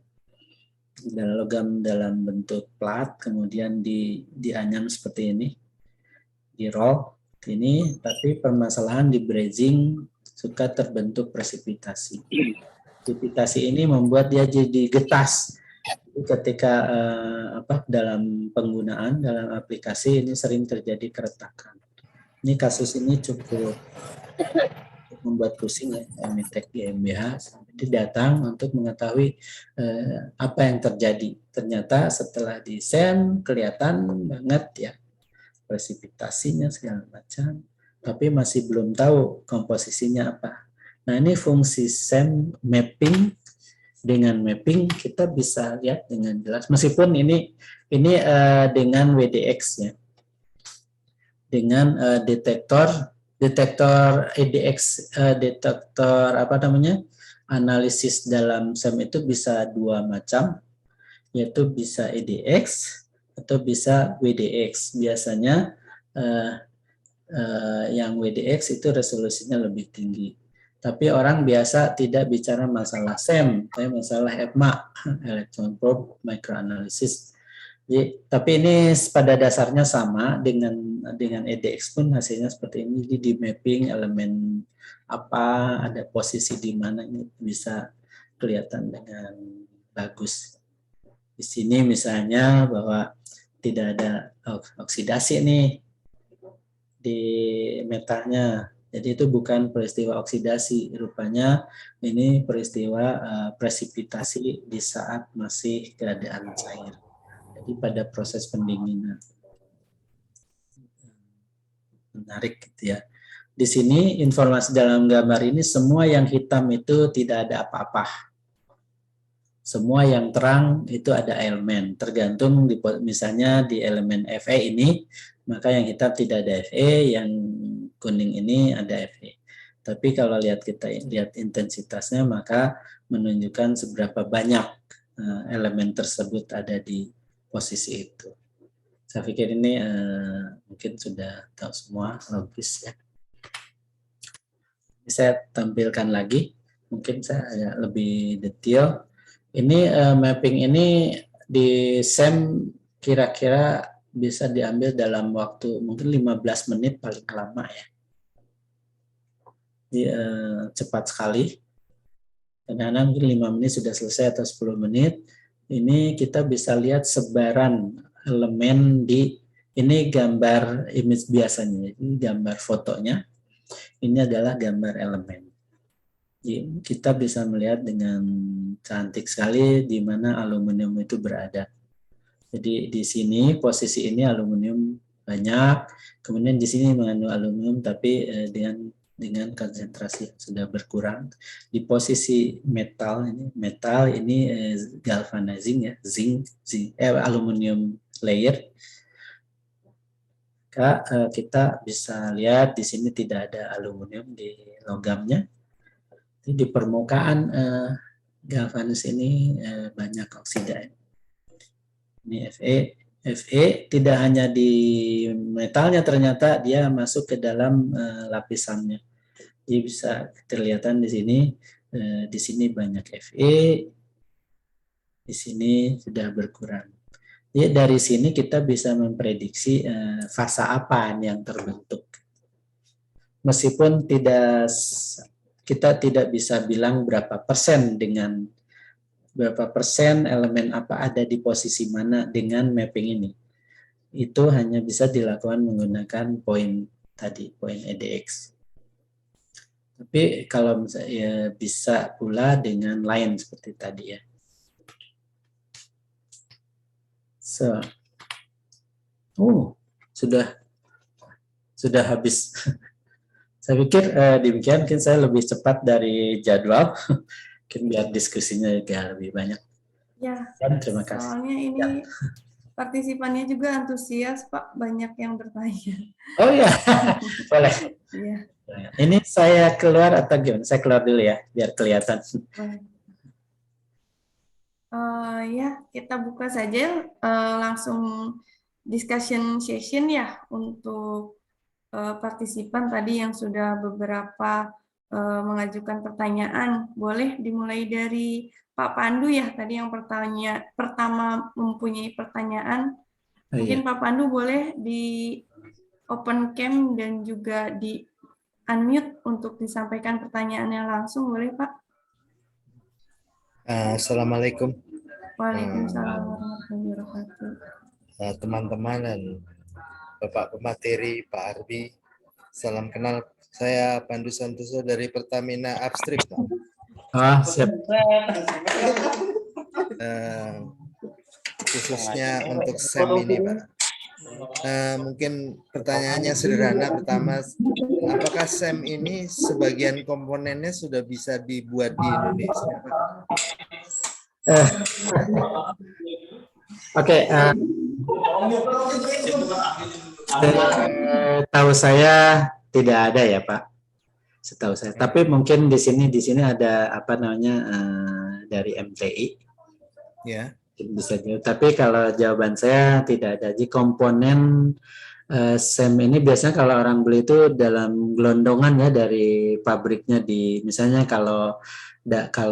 [SPEAKER 1] dalam bentuk plat, kemudian dianyam seperti ini, di roll ini, tapi permasalahan di brazing suka terbentuk presipitasi. Presipitasi ini membuat dia jadi getas. Ketika dalam penggunaan dalam aplikasi ini sering terjadi keretakan. Ini kasus ini cukup membuat pusing ya, Emitek GmbH datang untuk mengetahui apa yang terjadi. Ternyata setelah di-SEM kelihatan banget ya presipitasinya segala macam, tapi masih belum tahu komposisinya apa. Nah, ini fungsi SEM mapping. Dengan mapping kita bisa lihat dengan jelas, meskipun ini dengan WDX ya, dengan detektor EDX, detektor analisis dalam SEM itu bisa dua macam, yaitu bisa EDX atau bisa WDX. Biasanya yang WDX itu resolusinya lebih tinggi. Tapi orang biasa tidak bicara masalah SEM, tapi masalah EPMA, Electron Probe Microanalysis. Tapi ini pada dasarnya sama dengan EDX pun hasilnya seperti ini. Jadi di mapping elemen apa, ada posisi di mana, ini bisa kelihatan dengan bagus. Di sini misalnya bahwa tidak ada oksidasi nih di metalnya. Jadi itu bukan peristiwa oksidasi, rupanya ini peristiwa presipitasi di saat masih keadaan cair. Jadi pada proses pendinginan. Menarik gitu ya. Di sini informasi dalam gambar ini semua yang hitam itu tidak ada apa-apa. Semua yang terang itu ada elemen. Tergantung misalnya di elemen Fe ini, maka yang hitam tidak ada Fe, yang kuning ini ada Fe. Tapi kalau kita lihat intensitasnya, maka menunjukkan seberapa banyak elemen tersebut ada di posisi itu. Saya pikir ini mungkin sudah tahu semua, logis ya. Ini saya tampilkan lagi, mungkin saya agak lebih detail. Ini mapping ini di SEM kira-kira bisa diambil dalam waktu mungkin 15 menit paling lama ya. Jadi, cepat sekali. Kadang-kadang mungkin 5 menit sudah selesai atau 10 menit. Ini kita bisa lihat sebaran elemen ini gambar image biasanya. Ini gambar fotonya. Ini adalah gambar elemen. Jadi, kita bisa melihat dengan cantik sekali di mana aluminium itu berada. Jadi di sini posisi ini aluminium banyak, kemudian di sini mengandung aluminium tapi dengan konsentrasi yang sudah berkurang. Di posisi metal ini galvanizing ya, zinc aluminium layer. Kita bisa lihat di sini tidak ada aluminium di logamnya. Di permukaan galvanis ini banyak oksida. Ini Fe tidak hanya di metalnya, ternyata dia masuk ke dalam lapisannya. Jadi bisa kelihatan di sini banyak Fe, di sini sudah berkurang. Jadi dari sini kita bisa memprediksi fasa apa yang terbentuk. Meskipun kita tidak bisa bilang berapa persen elemen apa ada di posisi mana dengan mapping ini. Itu hanya bisa dilakukan menggunakan poin EDX. Tapi kalau misalnya bisa pula dengan line seperti tadi ya. So, oh, sudah habis. Saya pikir demikian, mungkin saya lebih cepat dari jadwal, mungkin biar diskusinya juga lebih banyak.
[SPEAKER 3] Ya,
[SPEAKER 1] Dan terima kasih.
[SPEAKER 3] soalnya ini partisipannya juga antusias, Pak. Banyak yang bertanya.
[SPEAKER 1] Oh ya, boleh.
[SPEAKER 3] Iya,
[SPEAKER 1] Ini saya keluar atau gimana? Saya keluar dulu ya, biar kelihatan.
[SPEAKER 3] boleh. Ya, kita buka saja langsung discussion session ya untuk partisipan tadi yang sudah beberapa mengajukan pertanyaan. Boleh dimulai dari Pak Pandu ya, tadi yang pertama mempunyai pertanyaan.
[SPEAKER 1] Oh,
[SPEAKER 3] Mungkin
[SPEAKER 1] iya.
[SPEAKER 3] Pak Pandu boleh di open cam dan juga di unmute untuk disampaikan pertanyaannya langsung, boleh Pak?
[SPEAKER 5] Assalamualaikum
[SPEAKER 3] Waalaikumsalam warahmatullahi wabarakatuh.
[SPEAKER 5] teman-teman dan Bapak Pemateri, Pak Arbi. Salam kenal, saya Pandu Santoso dari Pertamina Upstream, Pak.
[SPEAKER 1] Siap.
[SPEAKER 5] Khususnya untuk SEM ini, Pak. Mungkin pertanyaannya sederhana. Pertama, apakah SEM ini sebagian komponennya sudah bisa dibuat di Indonesia, Pak?
[SPEAKER 1] Oke, tahu saya tidak ada ya Pak, setahu saya. Tapi mungkin di sini ada apa namanya dari MTI.
[SPEAKER 5] Ya.
[SPEAKER 1] Bisa juga. Tapi kalau jawaban saya tidak ada. Jadi komponen SEM ini biasanya kalau orang beli itu dalam gelondongan ya dari pabriknya misalnya kalau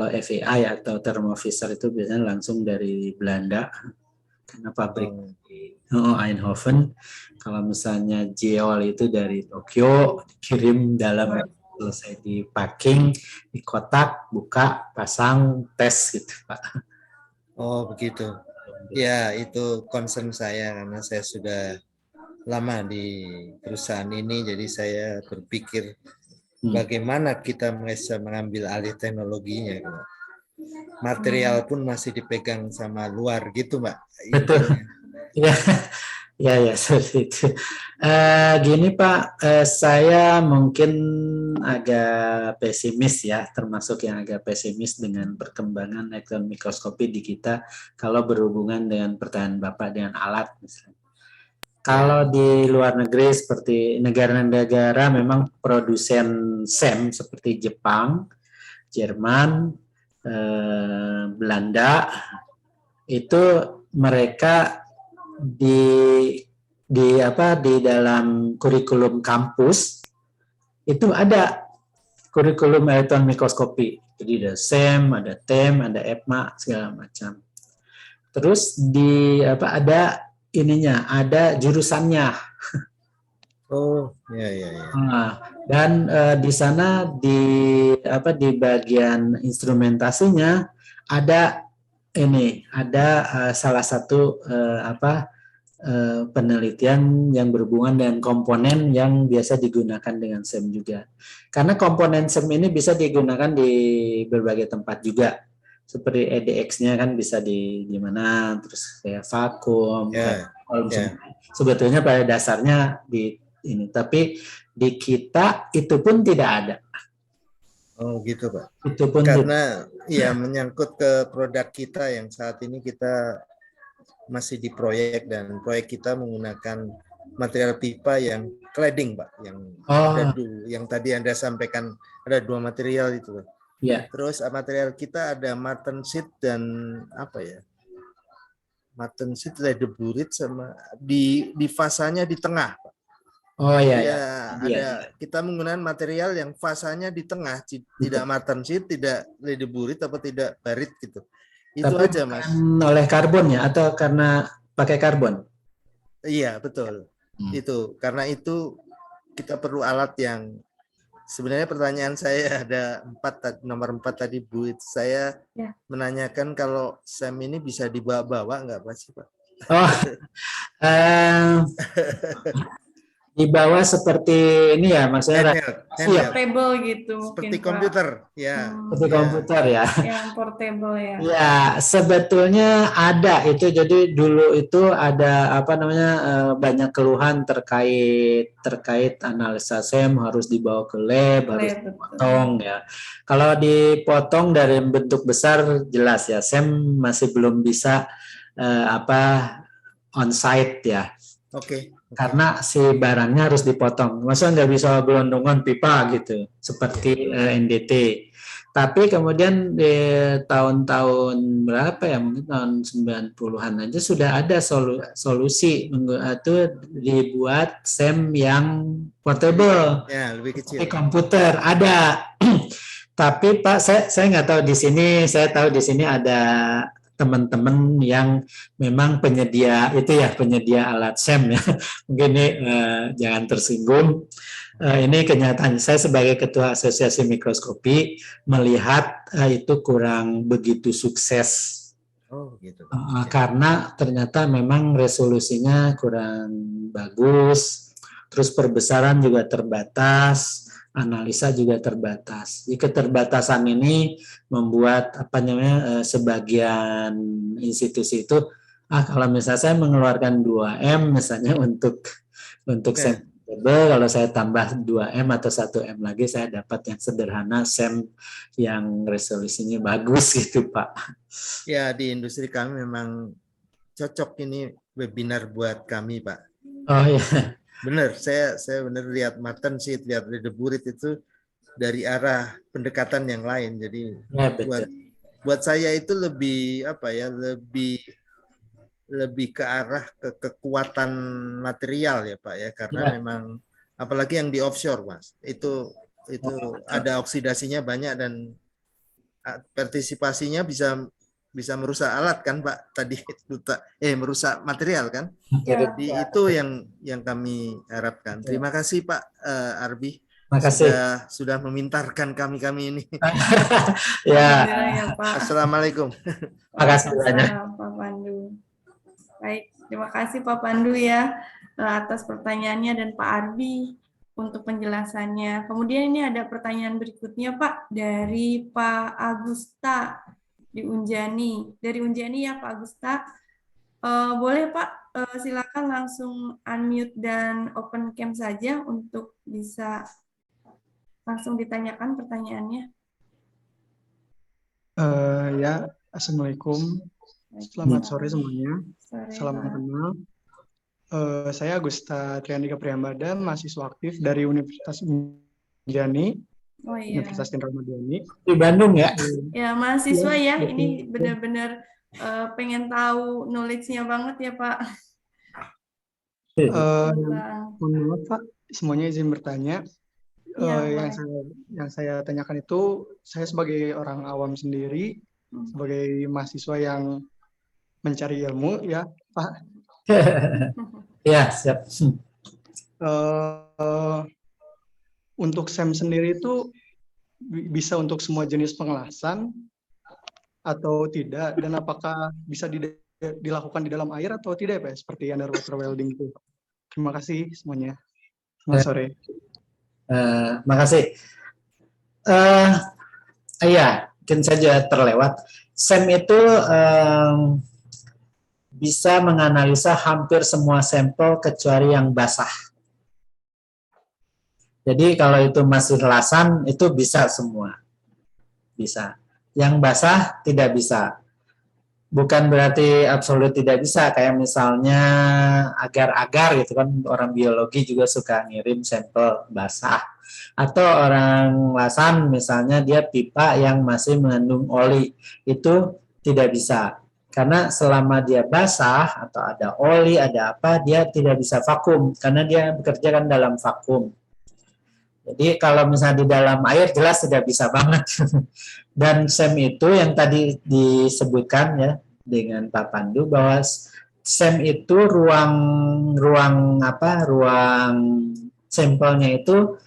[SPEAKER 1] FEI atau thermofisher itu biasanya langsung dari Belanda karena pabrik di Eindhoven. Kalau misalnya Jeol itu dari Tokyo, dikirim dalam selesai di packing, di kotak, buka, pasang, tes gitu Pak.
[SPEAKER 5] Oh begitu. Ya itu concern saya karena saya sudah lama di perusahaan ini, jadi saya berpikir bagaimana kita bisa mengambil alih teknologinya. Material pun masih dipegang sama luar gitu, Mbak.
[SPEAKER 1] Betul. Ya, seperti itu. Gini Pak, saya mungkin agak pesimis ya, termasuk yang agak pesimis dengan perkembangan elektron mikroskopi di kita kalau berhubungan dengan pertanyaan Bapak dengan alat misalnya. Kalau di luar negeri seperti negara-negara memang produsen SEM seperti Jepang, Jerman, Belanda, itu mereka di dalam kurikulum kampus itu ada kurikulum elektron mikroskopi. Jadi ada SEM, ada TEM, ada EPMA segala macam. Terus ada ada jurusannya.
[SPEAKER 5] Oh, ya.
[SPEAKER 1] Dan di sana di bagian instrumentasinya ada salah satu penelitian yang berhubungan dengan komponen yang biasa digunakan dengan SEM juga. Karena komponen SEM ini bisa digunakan di berbagai tempat juga. Seperti EDX-nya kan bisa di mana, terus kayak vakum, sebetulnya pada dasarnya di ini, tapi di kita itu pun tidak ada.
[SPEAKER 5] Oh gitu Pak.
[SPEAKER 1] Itu pun
[SPEAKER 5] karena ya menyangkut ke produk kita yang saat ini kita masih di proyek dan proyek kita menggunakan material pipa yang cladding Pak, yang tadi Anda sampaikan ada 2 material itu.
[SPEAKER 1] Ya.
[SPEAKER 5] Terus material kita ada martensit dan martensit ledeburit sama di fasanya di tengah Pak.
[SPEAKER 1] Oh iya.
[SPEAKER 5] Kita menggunakan material yang fasanya di tengah, tidak martensit, tidak ledeburit atau tidak barit gitu. Itu
[SPEAKER 1] tapi
[SPEAKER 5] aja Mas.
[SPEAKER 1] Oleh karbon ya atau karena pakai karbon?
[SPEAKER 5] Iya betul. Itu karena itu kita perlu alat yang sebenarnya pertanyaan saya ada nomor 4 tadi Bu, saya menanyakan kalau SEM ini bisa dibawa-bawa nggak Pak sih Pak?
[SPEAKER 1] Di bawah seperti ini ya, maksudnya
[SPEAKER 5] handheld,
[SPEAKER 3] Portable gitu mungkin,
[SPEAKER 5] seperti
[SPEAKER 3] Pak.
[SPEAKER 5] komputer, ya.
[SPEAKER 1] seperti komputer ya.
[SPEAKER 3] Yang portable ya.
[SPEAKER 1] Ya, sebetulnya ada itu. Jadi dulu itu ada apa namanya banyak keluhan terkait analisa SEM harus dibawa ke lab, harus dipotong ya. Kalau dipotong dari bentuk besar jelas ya, SEM masih belum bisa on-site ya.
[SPEAKER 5] Oke.
[SPEAKER 1] Karena si barangnya harus dipotong. Maksudnya nggak bisa gelondongan pipa gitu, seperti NDT. Tapi kemudian di tahun-tahun berapa ya, mungkin tahun 90-an aja sudah ada solusi itu dibuat SEM yang portable.
[SPEAKER 5] Ya, lebih kecil.
[SPEAKER 1] Di komputer ada. Tapi Pak, saya nggak tahu di sini, saya tahu di sini ada teman-teman yang memang penyedia itu ya, penyedia alat SEM ya. Mungkin ini jangan tersinggung. Ini kenyataan saya sebagai ketua asosiasi mikroskopi melihat itu kurang begitu sukses.
[SPEAKER 5] Oh, gitu.
[SPEAKER 1] Karena ternyata memang resolusinya kurang bagus, terus perbesaran juga terbatas, analisa juga terbatas. Di keterbatasan ini membuat sebagian institusi itu kalau misalnya saya mengeluarkan 2M misalnya untuk SEM, kalau saya tambah 2M atau 1M lagi saya dapat yang sederhana SEM yang resolusinya bagus gitu Pak.
[SPEAKER 5] Ya, di industri kami memang cocok ini webinar buat kami Pak.
[SPEAKER 1] Oh iya.
[SPEAKER 5] Benar, saya benar lihat Martin sheet, lihat Readerburit itu dari arah pendekatan yang lain. Jadi ya, buat saya itu lebih lebih ke arah kekuatan material ya Pak ya, karena memang apalagi yang di offshore Mas, itu ada oksidasinya banyak dan partisipasinya bisa merusak alat kan Pak tadi, merusak material kan. Jadi itu yang kami harapkan. Terima kasih Pak Arbi. Sudah memintarkan kami ini.
[SPEAKER 1] Ya.
[SPEAKER 5] Assalamualaikum.
[SPEAKER 1] Terima kasih banyak
[SPEAKER 3] Pak Pandu. Baik, terima kasih Pak Pandu ya atas pertanyaannya dan Pak Arbi untuk penjelasannya. Kemudian ini ada pertanyaan berikutnya Pak dari Pak Agusta di Unjani. Dari Unjani ya Pak Agusta. Boleh Pak silakan langsung unmute dan open cam saja untuk bisa langsung ditanyakan pertanyaannya.
[SPEAKER 6] Ya, Assalamualaikum. Selamat sore semuanya. Salam kenal. Saya Agusta Triandika Priyambada, mahasiswa aktif dari Universitas Unjani, Universitas Jenderal Ahmad
[SPEAKER 1] di Bandung ya.
[SPEAKER 3] Ya, mahasiswa ya. Ini benar-benar pengen tahu knowledge-nya banget ya Pak.
[SPEAKER 6] Mohon maaf Pak, semuanya izin bertanya. Yang saya tanyakan itu, saya sebagai orang awam sendiri, sebagai mahasiswa yang mencari ilmu ya Pak.
[SPEAKER 1] Ya, siap.
[SPEAKER 6] Untuk SEM sendiri itu bisa untuk semua jenis pengelasan atau tidak, dan apakah bisa dilakukan di dalam air atau tidak ya Pak, seperti underwater welding itu. Terima kasih semuanya. Selamat sore.
[SPEAKER 1] Makasih. Iya, mungkin saja terlewat. SEM itu bisa menganalisa hampir semua sampel kecuali yang basah. Jadi kalau itu masih lasan itu bisa semua. Bisa. Yang basah tidak bisa. Bukan berarti absolut tidak bisa, kayak misalnya agar-agar gitu kan, orang biologi juga suka ngirim sampel basah. Atau orang lasan misalnya dia pipa yang masih mengandung oli, itu tidak bisa. Karena selama dia basah atau ada oli, ada apa, dia tidak bisa vakum karena dia bekerja kan dalam vakum. Jadi kalau misalnya di dalam air jelas tidak bisa banget. Dan SEM itu yang tadi disebutkan ya dengan Pak Pandu bahwa SEM itu ruang sampelnya itu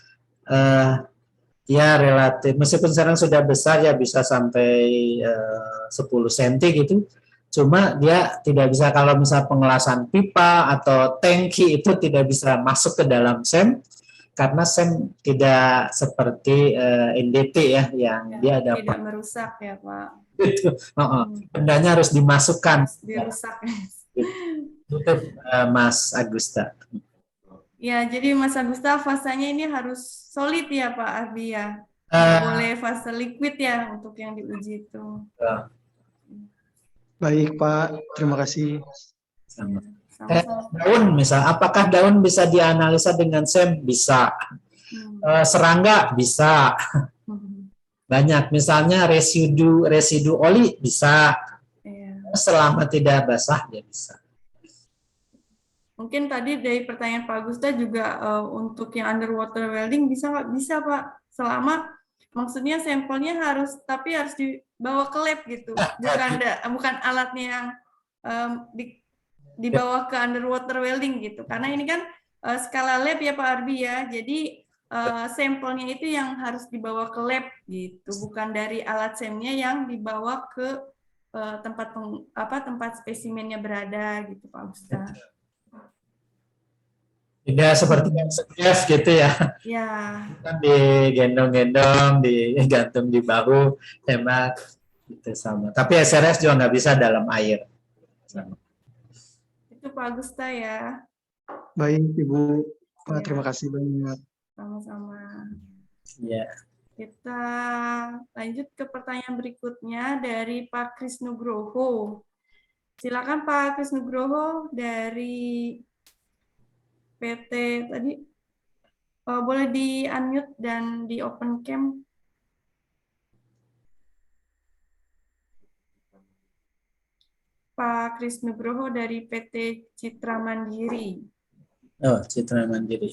[SPEAKER 1] ya relatif, meskipun sekarang sudah besar ya bisa sampai 10 cm gitu. cuma dia tidak bisa, kalau misal pengelasan pipa atau tangki itu tidak bisa masuk ke dalam SEM, karena SEM tidak seperti NDT ya, yang dia ada
[SPEAKER 3] Tidak merusak ya Pak.
[SPEAKER 1] itu, bendanya harus dimasukkan.
[SPEAKER 3] Dirusak.
[SPEAKER 1] Itu Mas Agusta.
[SPEAKER 3] Ya, jadi Mas Agusta fasanya ini harus solid ya Pak Arbi ya. Nggak boleh fase liquid ya untuk yang diuji itu.
[SPEAKER 6] Baik Pak, terima kasih.
[SPEAKER 1] Sama.
[SPEAKER 3] Sama-sama.
[SPEAKER 1] Daun misal, apakah daun bisa dianalisa dengan SEM? Bisa. Serangga bisa. Banyak, misalnya residu oli bisa.
[SPEAKER 3] Iya.
[SPEAKER 1] Selama tidak basah dia bisa.
[SPEAKER 3] Mungkin tadi dari pertanyaan Pak Agusta juga untuk yang underwater welding bisa nggak? Bisa Pak, selama maksudnya sampelnya harus dibawa ke lab gitu, bukan alatnya yang dibawa ke underwater welding gitu. Karena ini kan skala lab ya Pak Arbi ya, jadi sampelnya itu yang harus dibawa ke lab gitu, bukan dari alat SEM-nya yang dibawa ke tempat spesimennya berada gitu Pak Agusta.
[SPEAKER 1] Tidak seperti yang SDF gitu ya.
[SPEAKER 3] Ya.
[SPEAKER 1] Kan digendong-gendong, digantung di bahu, tembak, gitu sama. Tapi SRS juga nggak bisa dalam air. Sama.
[SPEAKER 3] Itu Pak Agusta ya.
[SPEAKER 6] Baik Ibu, Pak, terima kasih banyak.
[SPEAKER 3] Sama-sama.
[SPEAKER 1] Ya.
[SPEAKER 3] Kita lanjut ke pertanyaan berikutnya dari Pak Krisnugroho. Silakan Pak Krisnugroho dari PT tadi. Boleh di-unmute dan di-open cam. Pak Krisnugroho dari PT Citra Mandiri.
[SPEAKER 1] Oh, Citra Mandiri.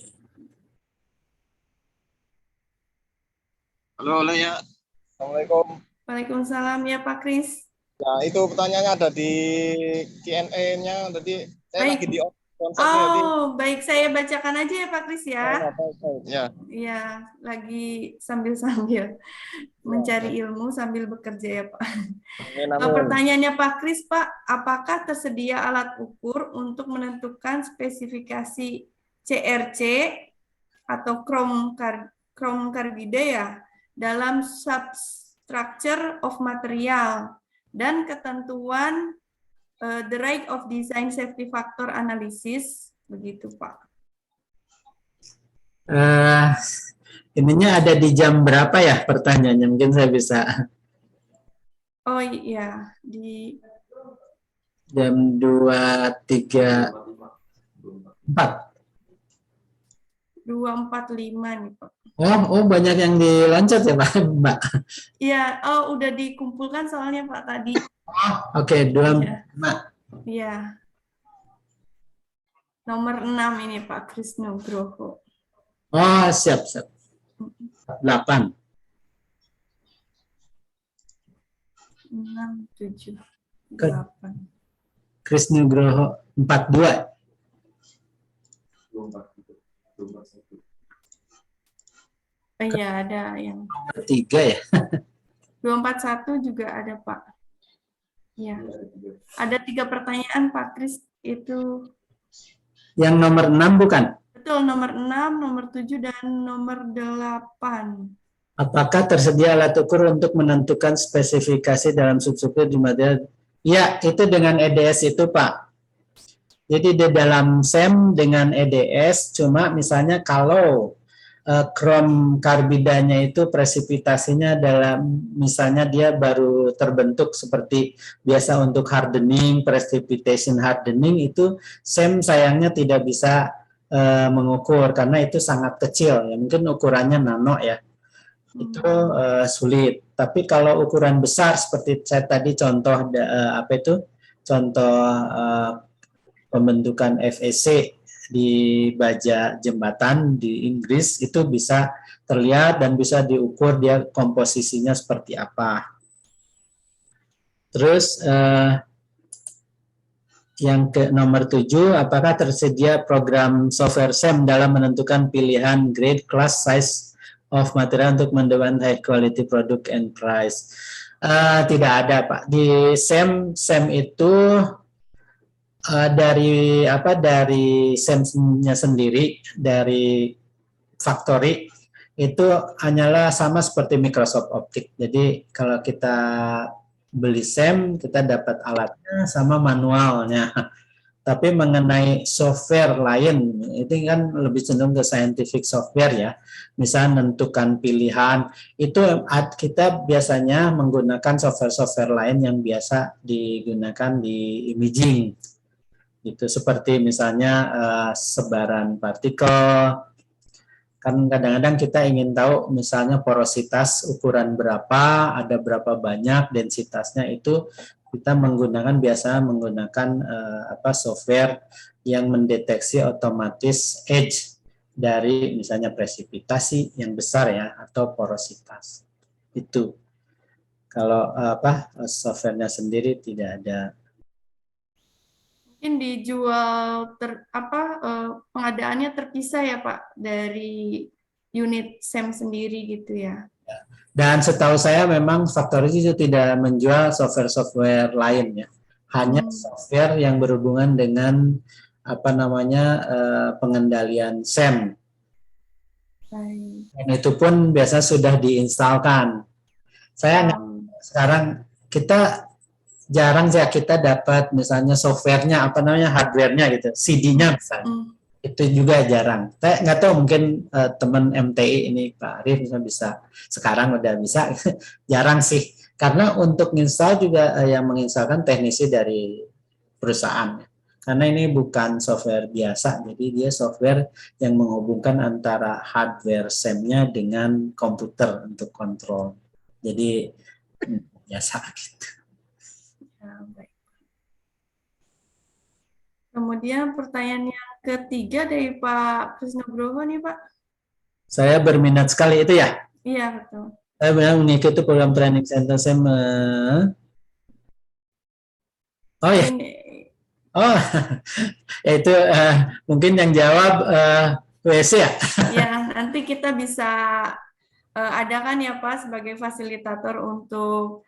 [SPEAKER 7] Halo ya. Assalamualaikum.
[SPEAKER 3] Waalaikumsalam ya Pak Kris.
[SPEAKER 7] Nah, itu pertanyaannya ada di Q&A-nya tadi. Saya
[SPEAKER 3] Baik.
[SPEAKER 7] lagi di konsepnya.
[SPEAKER 3] Baik, saya bacakan aja ya Pak Kris ya.
[SPEAKER 7] Ya.
[SPEAKER 3] Iya, lagi sambil mencari ilmu sambil bekerja ya Pak. Pertanyaannya Pak Kris, Pak, apakah tersedia alat ukur untuk menentukan spesifikasi CRC atau chrome carbide ya dalam substructure of material dan ketentuan the right of design safety factor analysis, begitu Pak?
[SPEAKER 1] Ininya ada di jam berapa ya pertanyaannya? Mungkin saya bisa.
[SPEAKER 3] Oh iya, di
[SPEAKER 1] jam 2.34.
[SPEAKER 3] 2.45 nih Pak.
[SPEAKER 1] Oh banyak yang diloncat ya Pak, Mbak?
[SPEAKER 3] Iya, udah dikumpulkan soalnya Pak tadi.
[SPEAKER 1] Oke, 2.45.
[SPEAKER 3] Iya. Nomor 6 ini Pak Krisnugroho.
[SPEAKER 1] Oh, siap. 8.
[SPEAKER 3] 6, 7, 8.
[SPEAKER 1] Krisnugroho 42.
[SPEAKER 3] Iya, ada yang
[SPEAKER 1] 3 ya.
[SPEAKER 3] 241 juga ada Pak. Iya. Ada 3 pertanyaan Pak Kris itu.
[SPEAKER 1] Yang nomor 6 bukan?
[SPEAKER 3] Betul, nomor 6, nomor 7 dan nomor 8.
[SPEAKER 1] Apakah tersedia alat ukur untuk menentukan spesifikasi dalam substruktur di material? Ya, itu dengan EDS itu Pak. Jadi di dalam SEM dengan EDS, cuma misalnya kalau chrome karbidanya itu presipitasinya dalam, misalnya dia baru terbentuk seperti biasa untuk hardening, precipitation hardening, itu SEM sayangnya tidak bisa mengukur karena itu sangat kecil ya, mungkin ukurannya nano ya, itu sulit. Tapi kalau ukuran besar seperti saya tadi contoh contoh pembentukan FEC di baja jembatan di Inggris itu bisa terlihat dan bisa diukur dia komposisinya seperti apa. Terus yang ke nomor 7, apakah tersedia program software SEM dalam menentukan pilihan grade, class, size of material untuk menentukan high quality product and price? Tidak ada, Pak. Di SEM itu dari SEM-nya sendiri, dari factory itu hanyalah sama seperti Microsoft Optic. Jadi kalau kita beli SEM, kita dapat alatnya sama manualnya. Tapi mengenai software lain, itu kan lebih cenderung ke scientific software ya. Misalnya menentukan pilihan, itu kita biasanya menggunakan software-software lain yang biasa digunakan di imaging. Gitu, seperti misalnya sebaran partikel. Kan kadang-kadang kita ingin tahu misalnya porositas ukuran berapa, ada berapa banyak, densitasnya itu kita biasa menggunakan software yang mendeteksi otomatis edge dari misalnya presipitasi yang besar ya atau porositas. Itu. Kalau softwarenya sendiri tidak ada.
[SPEAKER 3] Mungkin dijual pengadaannya terpisah ya Pak dari unit SEM sendiri gitu ya.
[SPEAKER 1] Dan setahu saya memang Factory itu tidak menjual software-software lain ya. Hanya software yang berhubungan dengan pengendalian SEM. Dan itu pun biasa sudah diinstalkan. Sekarang kita jarang ya kita dapat misalnya softwarenya hardwarenya gitu, CD-nya misalnya. Itu juga jarang. Saya nggak tahu mungkin teman MTI ini Pak Arif bisa sekarang udah bisa. Jarang sih. Karena untuk install juga yang menginstalkan teknisi dari perusahaan. Karena ini bukan software biasa, jadi dia software yang menghubungkan antara hardware SEM-nya dengan komputer untuk kontrol. Jadi biasa gitu.
[SPEAKER 3] Kemudian pertanyaan yang ketiga dari Pak Krisnogroho nih Pak.
[SPEAKER 1] Saya berminat sekali itu ya?
[SPEAKER 3] Iya betul.
[SPEAKER 1] Saya benar mengikuti program training center SEM. Oh ya. Oh, itu mungkin yang jawab WC ya?
[SPEAKER 3] Ya, nanti kita bisa adakan ya Pak sebagai fasilitator untuk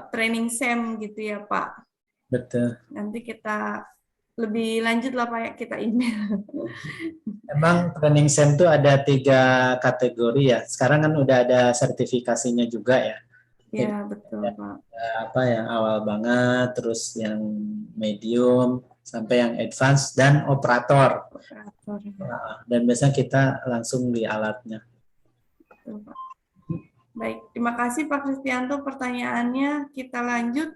[SPEAKER 3] training SEM gitu ya Pak.
[SPEAKER 1] Betul.
[SPEAKER 3] Nanti kita lebih lanjut lah Pak, kita email.
[SPEAKER 1] Emang training SEM itu ada 3 kategori ya. Sekarang kan udah ada sertifikasinya juga ya.
[SPEAKER 3] Ya betul Pak.
[SPEAKER 1] Yang awal banget, terus yang medium, sampai yang advance dan operator. Dan biasanya kita langsung di alatnya.
[SPEAKER 3] Betul, Pak. Baik, terima kasih Pak Kristianto pertanyaannya. Kita lanjut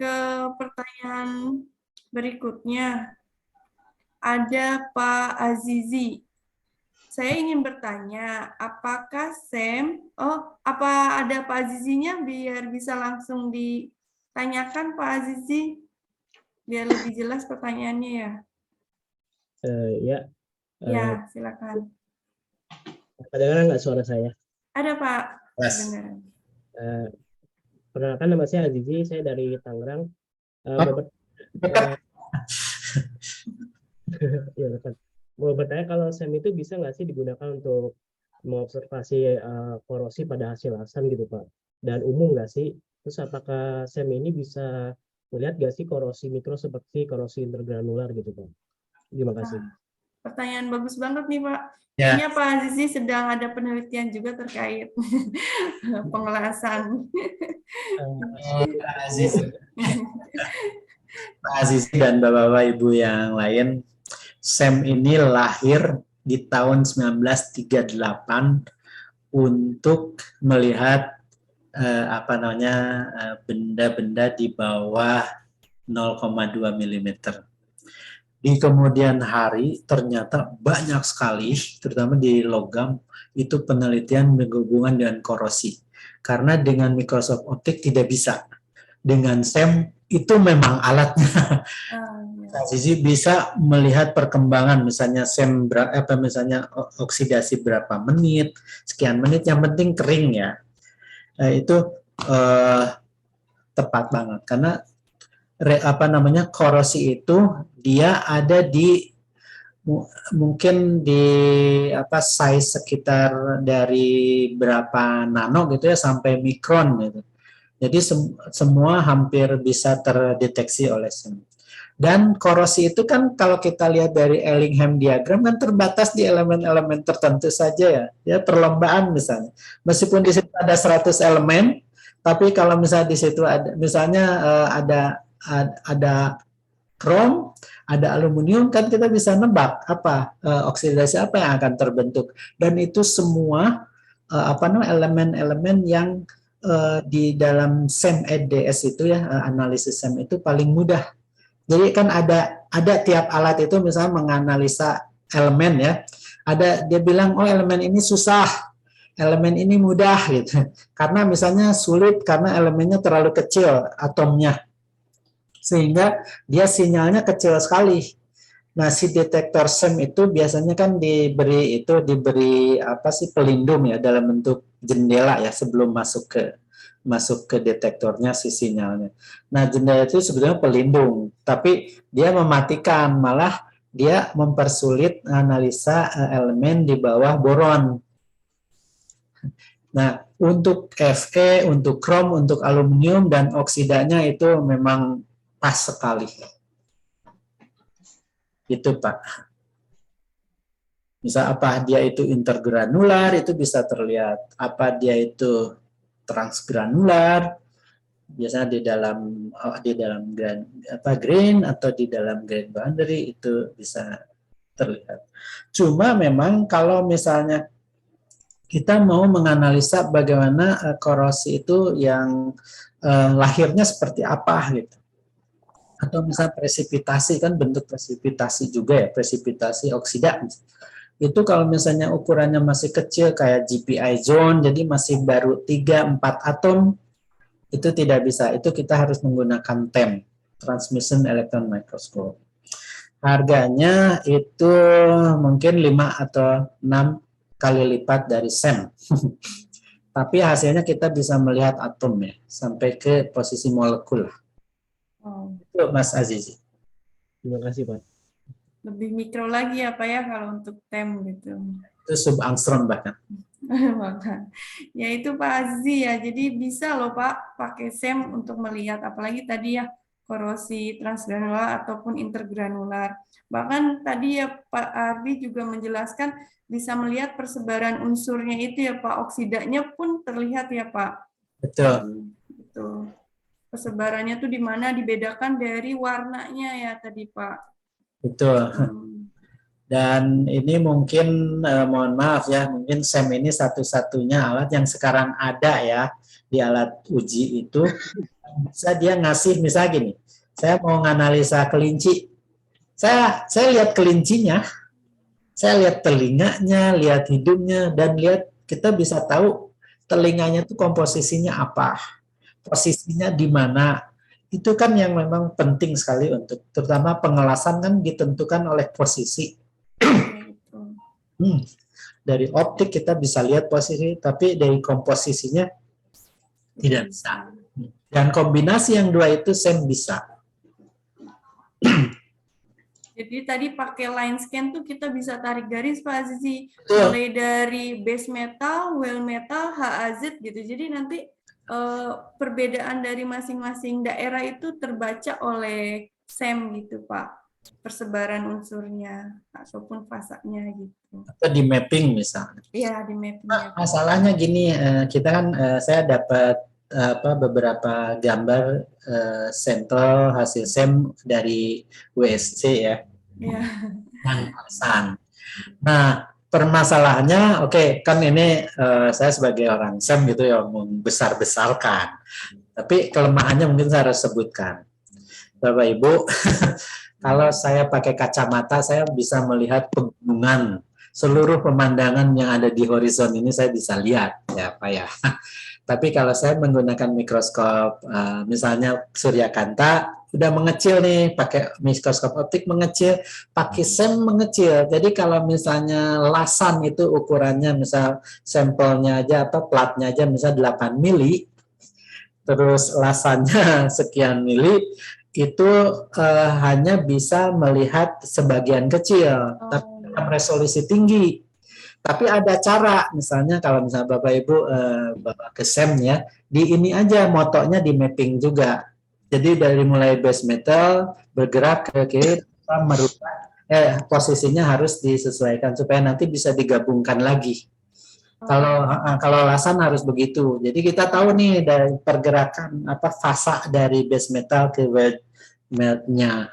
[SPEAKER 3] ke pertanyaan berikutnya. Ada Pak Azizi. Saya ingin bertanya, apakah apa ada Pak Azizinya biar bisa langsung ditanyakan Pak Azizi? Biar lebih jelas pertanyaannya ya.
[SPEAKER 4] Ya.
[SPEAKER 3] Ya, silakan.
[SPEAKER 4] Kedengaran nggak suara saya?
[SPEAKER 3] Ada Pak.
[SPEAKER 1] Yes.
[SPEAKER 4] Perkenalkan nama saya Azizi, saya dari Tangerang. Ya, mau bertanya kalau SEM itu bisa nggak sih digunakan untuk mengobservasi korosi pada hasil asam gitu Pak? Dan umum nggak sih? Terus apakah SEM ini bisa melihat nggak sih korosi mikro seperti korosi intergranular gitu Pak? Terima kasih.
[SPEAKER 3] Pertanyaan bagus banget nih Pak.
[SPEAKER 1] Ya.
[SPEAKER 3] Ini Pak Azizi sedang ada penelitian juga terkait pengelasan.
[SPEAKER 1] Pak Azizi dan Bapak-Bapak Ibu yang lain, SEM ini lahir di tahun 1938 untuk melihat benda-benda di bawah 0,2 mm. Di kemudian hari ternyata banyak sekali, terutama di logam, itu penelitian berhubungan dengan korosi. Karena dengan Microsoft Optic tidak bisa. Dengan SEM itu memang alatnya. Jadi bisa melihat perkembangan misalnya SEM misalnya oksidasi berapa menit, sekian menit, yang penting kering ya. Itu tepat banget karena korosi itu dia ada di mungkin di size sekitar dari berapa nano gitu ya sampai mikron gitu. Jadi semua hampir bisa terdeteksi oleh SEM. Dan korosi itu kan kalau kita lihat dari Ellingham diagram kan terbatas di elemen-elemen tertentu saja ya perlombaan misalnya. Meskipun di situ ada 100 elemen, tapi kalau misalnya di situ ada misalnya ada krom, ada aluminium, kan kita bisa nebak oksidasi apa yang akan terbentuk. Dan itu semua elemen-elemen yang di dalam SEM EDS itu ya, analisis SEM itu paling mudah. Jadi kan ada tiap alat itu misalnya menganalisa elemen ya. Dia bilang elemen ini susah, elemen ini mudah gitu. Karena misalnya sulit karena elemennya terlalu kecil atomnya. Sehingga dia sinyalnya kecil sekali. Nah, si detektor SEM itu biasanya kan diberi pelindung ya dalam bentuk jendela ya sebelum masuk ke detektornya si sinyalnya. Nah, jendela itu sebetulnya pelindung, tapi dia mematikan, malah dia mempersulit analisa elemen di bawah boron. Nah, untuk Fe, untuk krom, untuk aluminium dan oksidanya itu memang pas sekali. Itu Pak. Misal apa dia itu intergranular itu bisa terlihat, apa dia itu transgranular, biasanya di dalam grain atau di dalam grain boundary itu bisa terlihat. Cuma memang kalau misalnya kita mau menganalisa bagaimana korosi itu yang lahirnya seperti apa gitu. Atau misalnya presipitasi, kan bentuk presipitasi juga ya, presipitasi oksida. Itu kalau misalnya ukurannya masih kecil kayak GPI zone, jadi masih baru 3-4 atom, itu tidak bisa. Itu kita harus menggunakan TEM, Transmission Electron Microscope. Harganya itu mungkin 5 atau 6 kali lipat dari SEM. Tapi hasilnya kita bisa melihat atom ya, sampai ke posisi molekul. Itu Mas Azizi.
[SPEAKER 4] Terima kasih Pak.
[SPEAKER 3] Lebih mikro lagi ya Pak ya kalau untuk TEM gitu.
[SPEAKER 1] Itu sub-angstrom bahkan.
[SPEAKER 3] Ya itu Pak Azizi ya, jadi bisa loh Pak pakai SEM untuk melihat, apalagi tadi ya korosi transgranular ataupun intergranular. Bahkan tadi ya Pak Arbi juga menjelaskan bisa melihat persebaran unsurnya itu ya Pak, oksidanya pun terlihat ya Pak.
[SPEAKER 1] Betul.
[SPEAKER 3] Betul. Persebarannya tuh di mana dibedakan dari warnanya ya tadi Pak.
[SPEAKER 1] Betul. Dan ini mungkin mohon maaf ya, mungkin SEM ini satu-satunya alat yang sekarang ada ya di alat uji itu. Bisa dia ngasih misalnya gini, saya mau menganalisa kelinci, saya lihat kelincinya, saya lihat telinganya, lihat hidungnya, dan kita bisa tahu telinganya itu komposisinya apa, posisinya di mana. Itu kan yang memang penting sekali untuk, terutama pengelasan kan ditentukan oleh posisi. Dari optik kita bisa lihat posisi, tapi dari komposisinya tidak bisa. Dan kombinasi yang dua itu SEM bisa.
[SPEAKER 3] Jadi tadi pakai line scan tuh kita bisa tarik garis Pak Azizi, mulai dari base metal, well metal, HAZ gitu. Jadi nanti perbedaan dari masing-masing daerah itu terbaca oleh SEM gitu Pak, persebaran unsurnya ataupun fasanya gitu.
[SPEAKER 1] Atau di mapping misalnya.
[SPEAKER 3] Iya, di mapping.
[SPEAKER 1] Masalahnya gini, kita kan saya dapat beberapa gambar sampel hasil SEM dari WSC ya.
[SPEAKER 3] Iya.
[SPEAKER 1] Nah, permasalahannya, kan ini saya sebagai orang SEM gitu ya, membesar-besarkan. Tapi kelemahannya mungkin saya harus sebutkan. Bapak Ibu, kalau saya pakai kacamata, saya bisa melihat pegunungan. Seluruh pemandangan yang ada di horizon ini saya bisa lihat, ya Pak ya. Tapi kalau saya menggunakan mikroskop, misalnya suryakanta, udah mengecil nih, pakai mikroskop optik mengecil, pakai SEM mengecil. Jadi kalau misalnya lasan itu ukurannya, misal sampelnya aja atau platnya aja misal 8 mili, terus lasannya sekian mili, itu hanya bisa melihat sebagian kecil, tapi dalam resolusi tinggi. Tapi ada cara, misalnya kalau misalnya Bapak Ibu bawa ke SEM ya, di ini aja motonya di mapping juga. Jadi dari mulai base metal bergerak ke kiri, merubah posisinya harus disesuaikan supaya nanti bisa digabungkan lagi. Kalau lasan harus begitu. Jadi kita tahu nih dari pergerakan fasa dari base metal ke weld melt-nya.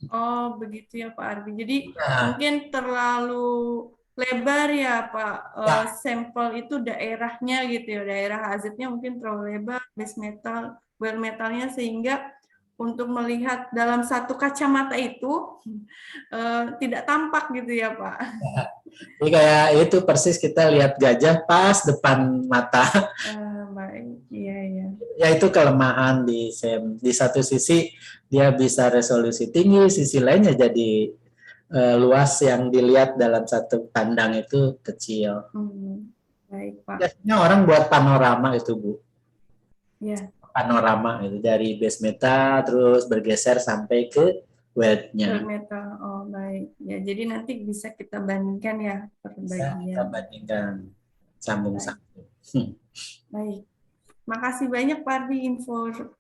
[SPEAKER 3] Oh, begitu ya Pak Arbi. Jadi mungkin terlalu lebar ya Pak. Sampel itu daerahnya gitu ya. Daerah hazardnya mungkin terlalu lebar, base metal, weld metalnya, sehingga untuk melihat dalam satu kacamata itu tidak tampak gitu ya Pak.
[SPEAKER 1] Jadi kayak itu persis kita lihat gajah pas depan mata.
[SPEAKER 3] Baik, iya.
[SPEAKER 1] Ya itu kelemahan di SEM. Di satu sisi dia bisa resolusi tinggi, sisi lainnya jadi luas yang dilihat dalam satu pandang itu kecil.
[SPEAKER 3] Baik Pak.
[SPEAKER 1] Biasanya orang buat panorama itu Bu.
[SPEAKER 3] Ya.
[SPEAKER 1] Panorama itu dari base metal terus bergeser sampai ke weldnya.
[SPEAKER 3] Metal, oh baik. Ya, jadi nanti bisa kita bandingkan ya perbagian.
[SPEAKER 1] Bisa kita bandingkan, sambung-sambung.
[SPEAKER 3] Baik. Makasih banyak Pak Arbi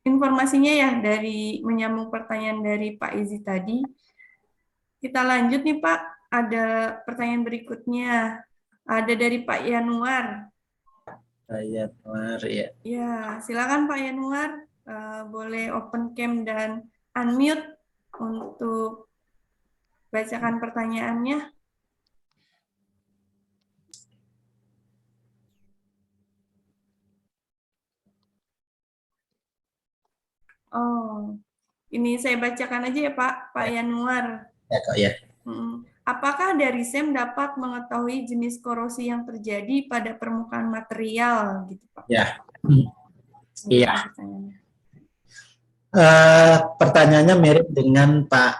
[SPEAKER 3] informasinya ya dari menyambung pertanyaan dari Pak Izi tadi. Kita lanjut nih Pak, ada pertanyaan berikutnya. Ada dari Pak Yanuar.
[SPEAKER 1] Pak Yanuar ya.
[SPEAKER 3] Ya, silakan Pak Yanuar, boleh open cam dan unmute untuk bacakan pertanyaannya. Oh, ini saya bacakan aja ya Pak Yanuar.
[SPEAKER 1] Ya kok ya.
[SPEAKER 3] Apakah dari SEM dapat mengetahui jenis korosi yang terjadi pada permukaan material, gitu Pak?
[SPEAKER 1] Ya. Iya. Pertanyaannya mirip dengan Pak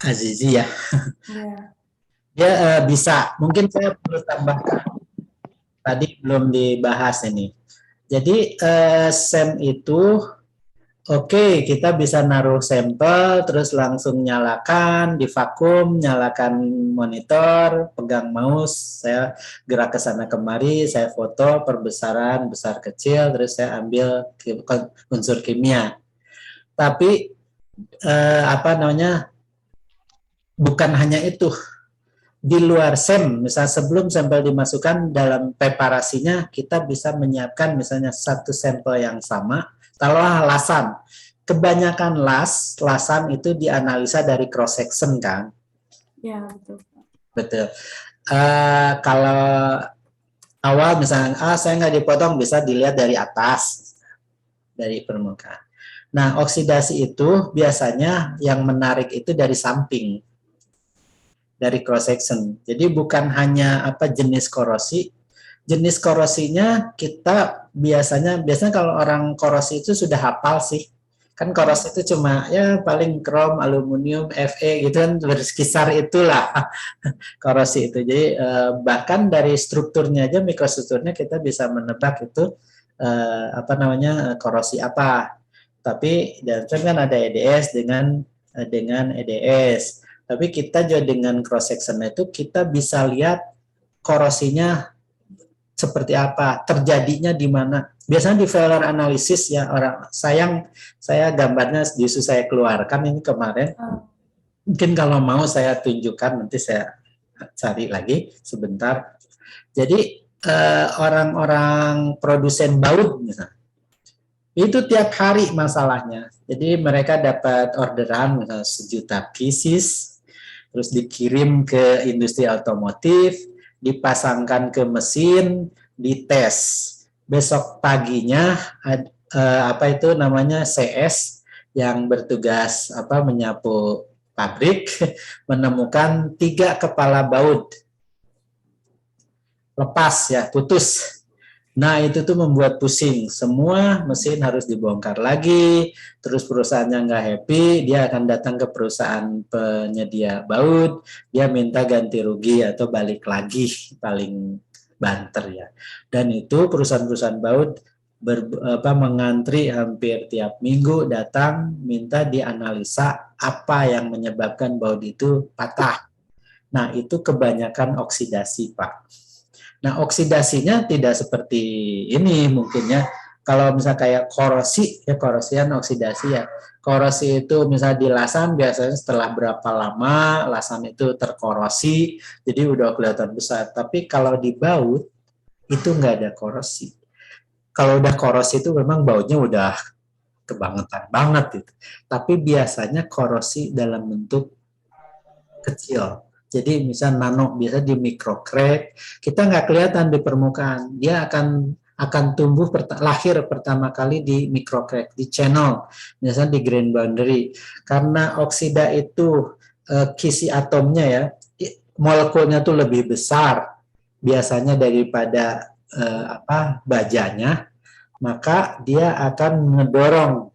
[SPEAKER 1] Azizi ya. Dia bisa. Mungkin saya perlu tambahkan. Tadi belum dibahas ini. Jadi SEM itu oke, kita bisa naruh sampel, terus langsung nyalakan, di vakum, nyalakan monitor, pegang mouse, saya gerak ke sana kemari, saya foto perbesaran, besar kecil, terus saya ambil unsur kimia. Tapi bukan hanya itu. Di luar SEM, misalnya sebelum sampel dimasukkan dalam preparasinya, kita bisa menyiapkan misalnya satu sampel yang sama, taruhlah lasan. Kebanyakan lasan itu dianalisa dari cross section kan?
[SPEAKER 3] Ya, betul.
[SPEAKER 1] Betul. Kalau awal misalnya saya nggak dipotong, bisa dilihat dari atas, dari permukaan. Nah, oksidasi itu biasanya yang menarik itu dari samping, dari cross section. Jadi bukan hanya jenis korosi. Jenis korosinya kita biasanya kalau orang korosi itu sudah hafal sih. Kan korosi itu cuma ya paling krom, aluminium, Fe gitu kan, berkisar itulah korosi itu. Jadi bahkan dari strukturnya aja, mikrostrukturnya kita bisa menebak itu korosi apa. Tapi dalam kan ada EDS dengan EDS. Tapi kita juga dengan cross section itu kita bisa lihat korosinya seperti apa, terjadinya di mana. Biasanya di failure analysis ya saya gambarnya justru saya keluarkan ini kemarin. Mungkin kalau mau saya tunjukkan, nanti saya cari lagi sebentar. Jadi orang-orang produsen baut misalnya, itu tiap hari masalahnya. Jadi mereka dapat orderan misalnya 1 juta pieces, terus dikirim ke industri otomotif, dipasangkan ke mesin, dites. Besok paginya CS yang bertugas menyapu pabrik menemukan 3 kepala baut lepas ya, putus. Nah, itu tuh membuat pusing. Semua mesin harus dibongkar lagi, terus perusahaannya nggak happy, dia akan datang ke perusahaan penyedia baut, dia minta ganti rugi atau balik lagi, paling banter ya. Dan itu perusahaan-perusahaan baut mengantri hampir tiap minggu, datang minta dianalisa apa yang menyebabkan baut itu patah. Nah, itu kebanyakan oksidasi, Pak. Nah, oksidasinya tidak seperti ini mungkin ya. Kalau misalnya kayak korosi, ya korosian oksidasi ya. Korosi itu misalnya di lasan biasanya setelah berapa lama lasan itu terkorosi, jadi udah kelihatan besar. Tapi kalau di baut itu nggak ada korosi. Kalau udah korosi itu memang bautnya udah kebangetan banget gitu. Tapi biasanya korosi dalam bentuk kecil. Jadi misal nano, biasa di micro crack, kita nggak kelihatan di permukaan. Dia akan tumbuh lahir pertama kali di micro crack, di channel, misalnya di grain boundary. Karena oksida itu kisi atomnya ya, molekulnya tuh lebih besar biasanya daripada bajanya, maka dia akan ngedorong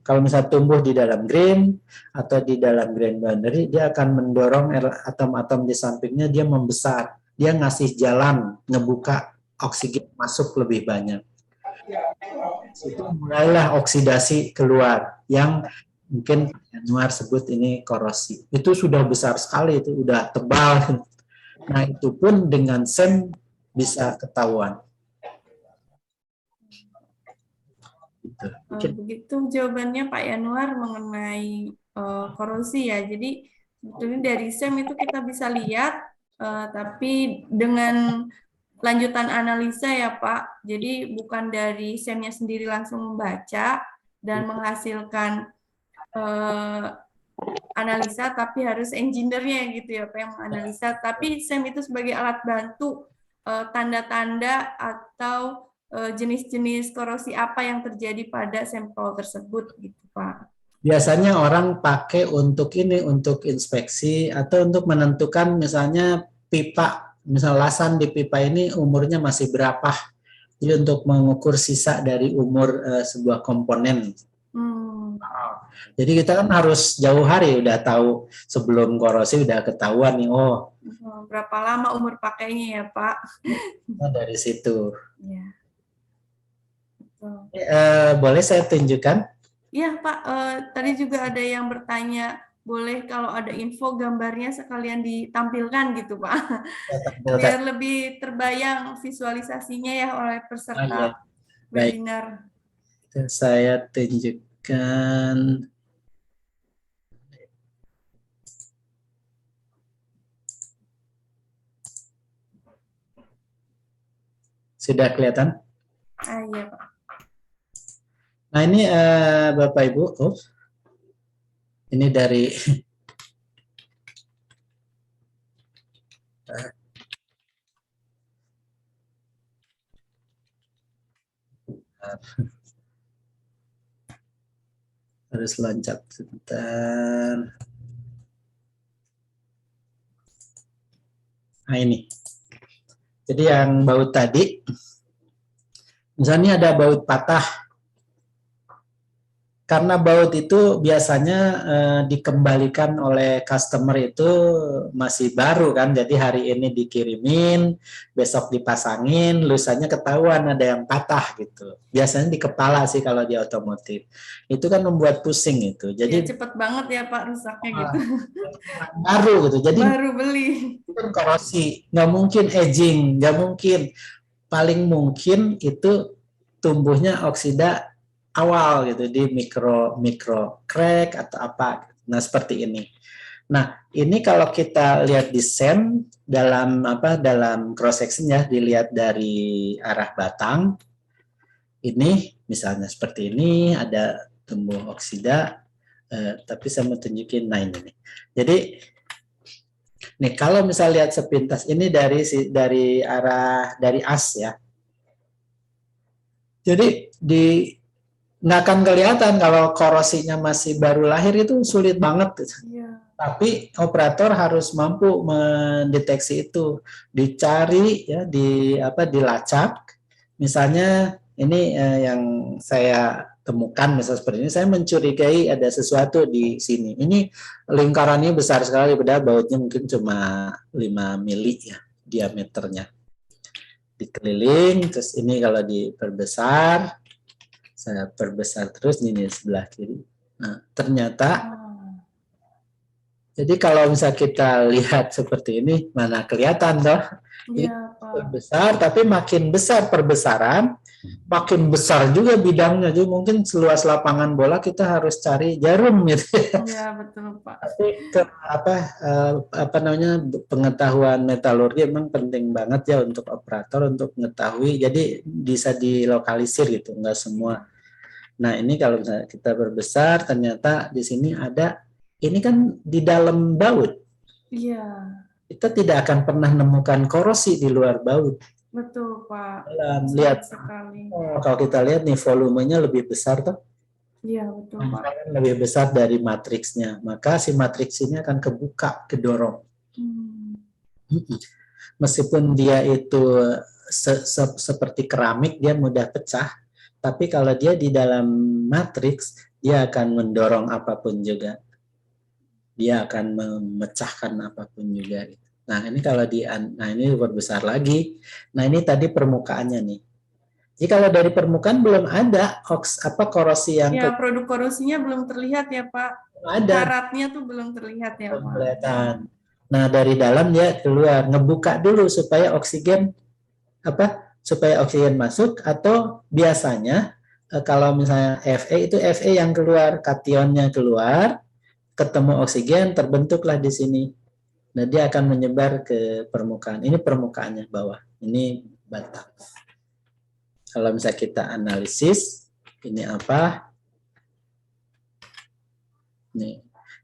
[SPEAKER 1] kalau misalnya tumbuh di dalam grain atau di dalam grain boundary, dia akan mendorong atom-atom di sampingnya, dia membesar, dia ngasih jalan, ngebuka oksigen masuk lebih banyak. Itu mulailah oksidasi keluar, yang mungkin Januar sebut ini korosi. Itu sudah besar sekali, itu udah tebal. Nah, itu pun dengan SEM bisa ketahuan.
[SPEAKER 3] Begitu jawabannya Pak Yanuar mengenai korosi ya. Jadi sebetulnya dari SEM itu kita bisa lihat, tapi dengan lanjutan analisa ya Pak. Jadi bukan dari SEM-nya sendiri langsung membaca dan menghasilkan analisa, tapi harus engineer-nya gitu ya Pak yang menganalisa. Tapi SEM itu sebagai alat bantu tanda-tanda atau jenis-jenis korosi apa yang terjadi pada sampel tersebut gitu Pak.
[SPEAKER 1] Biasanya orang pakai untuk ini, untuk inspeksi atau untuk menentukan misalnya pipa, misal lasan di pipa ini umurnya masih berapa. Jadi untuk mengukur sisa dari umur sebuah komponen. Jadi kita kan harus jauh hari udah tahu, sebelum korosi udah ketahuan nih, oh
[SPEAKER 3] berapa lama umur pakainya ya Pak.
[SPEAKER 1] Dari situ.
[SPEAKER 3] Ya.
[SPEAKER 1] Boleh saya tunjukkan?
[SPEAKER 3] Iya Pak, tadi juga ada yang bertanya, boleh kalau ada info gambarnya sekalian ditampilkan gitu Pak, biar lebih terbayang visualisasinya ya oleh peserta webinar.
[SPEAKER 1] Saya tunjukkan. Sudah kelihatan?
[SPEAKER 3] Iya Pak.
[SPEAKER 1] Nah ini Bapak Ibu, ini dari harus loncat sebentar. Nah ini, jadi yang baut tadi, misalnya ada baut patah. Karena baut itu biasanya dikembalikan oleh customer itu masih baru kan, jadi hari ini dikirimin, besok dipasangin, lusanya ketahuan ada yang patah gitu. Biasanya di kepala sih kalau di otomotif. Itu kan membuat pusing itu. Jadi
[SPEAKER 3] ya, cepet banget ya Pak rusaknya gitu.
[SPEAKER 1] Baru gitu. Jadi
[SPEAKER 3] baru beli.
[SPEAKER 1] Itu korosi, nggak mungkin aging, nggak mungkin. Paling mungkin itu tumbuhnya oksida awal gitu di mikro crack atau apa. Nah, seperti ini. Nah, ini kalau kita lihat di SEM dalam cross section ya, dilihat dari arah batang. Ini misalnya seperti ini ada tumbuh oksida, tapi saya mau tunjukin ini. Jadi nih kalau misalnya lihat sepintas ini dari as ya. Jadi nggak akan kelihatan kalau korosinya masih baru lahir, itu sulit banget. Tapi operator harus mampu mendeteksi itu, dicari ya, dilacak. Misalnya ini yang saya temukan misalnya seperti ini, saya mencurigai ada sesuatu di sini. Ini lingkarannya besar sekali, padahal bautnya mungkin cuma 5 mili ya diameternya. dikeliling, terus ini kalau diperbesar, saya perbesar terus ini sebelah kiri. Nah, ternyata jadi kalau misalnya kita lihat seperti ini, mana kelihatan toh? Ini
[SPEAKER 3] Iya, Pak.
[SPEAKER 1] besar, tapi makin besar perbesaran, makin besar juga bidangnya. Jadi mungkin seluas lapangan bola kita harus cari jarum gitu.
[SPEAKER 3] Iya, betul, Pak.
[SPEAKER 1] Tapi apa namanya pengetahuan metalurgi memang penting banget ya untuk operator untuk mengetahui. Jadi bisa dilokalisir gitu, enggak semua. Nah ini kalau misalnya kita berbesar, ternyata di sini ada. Ini kan di dalam baut.
[SPEAKER 3] Iya,
[SPEAKER 1] Kita tidak akan pernah menemukan korosi di luar baut.
[SPEAKER 3] betul, Pak.
[SPEAKER 1] Lihat,
[SPEAKER 3] Sekali.
[SPEAKER 1] kalau kita lihat nih volumenya lebih besar tuh.
[SPEAKER 3] Iya, betul, Pak.
[SPEAKER 1] Lebih besar dari matriksnya. Maka si matriks ini akan kebuka, kedorong. Meskipun dia itu seperti keramik, dia mudah pecah. Tapi kalau dia di dalam matriks, dia akan mendorong apapun juga. Dia akan memecahkan apapun juga. Nah ini kalau ini berbesar lagi. Nah ini tadi permukaannya nih. Jadi kalau dari permukaan belum ada korosi yang
[SPEAKER 3] ya, produk korosinya belum terlihat ya Pak.
[SPEAKER 1] Ada.
[SPEAKER 3] Karatnya tuh belum terlihat ya Pak.
[SPEAKER 1] Kelihatan. Nah dari dalam dia keluar, ngebuka dulu supaya oksigen masuk, atau biasanya kalau misalnya Fe itu Fe yang keluar, kationnya keluar, ketemu oksigen, terbentuklah di sini. Nah, dia akan menyebar ke permukaan. Ini permukaannya bawah. Ini batang. Kalau misalnya kita analisis, ini apa?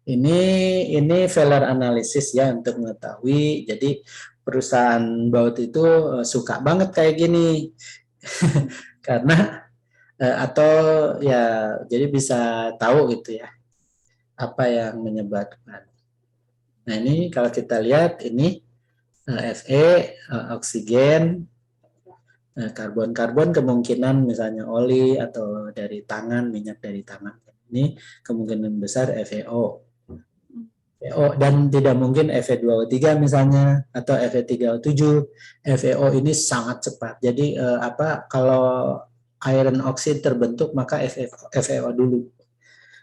[SPEAKER 1] Ini failure analysis ya untuk mengetahui. Jadi perusahaan baut itu suka banget kayak gini. Karena atau ya jadi bisa tahu gitu ya apa yang menyebabkan. Nah ini kalau kita lihat ini Fe, oksigen, karbon kemungkinan misalnya oli atau dari tangan, minyak dari tangan. Ini kemungkinan besar FeO. Dan tidak mungkin Fe2O3 misalnya atau Fe3O7. FeO ini sangat cepat. Jadi kalau iron oxide terbentuk maka FeO dulu.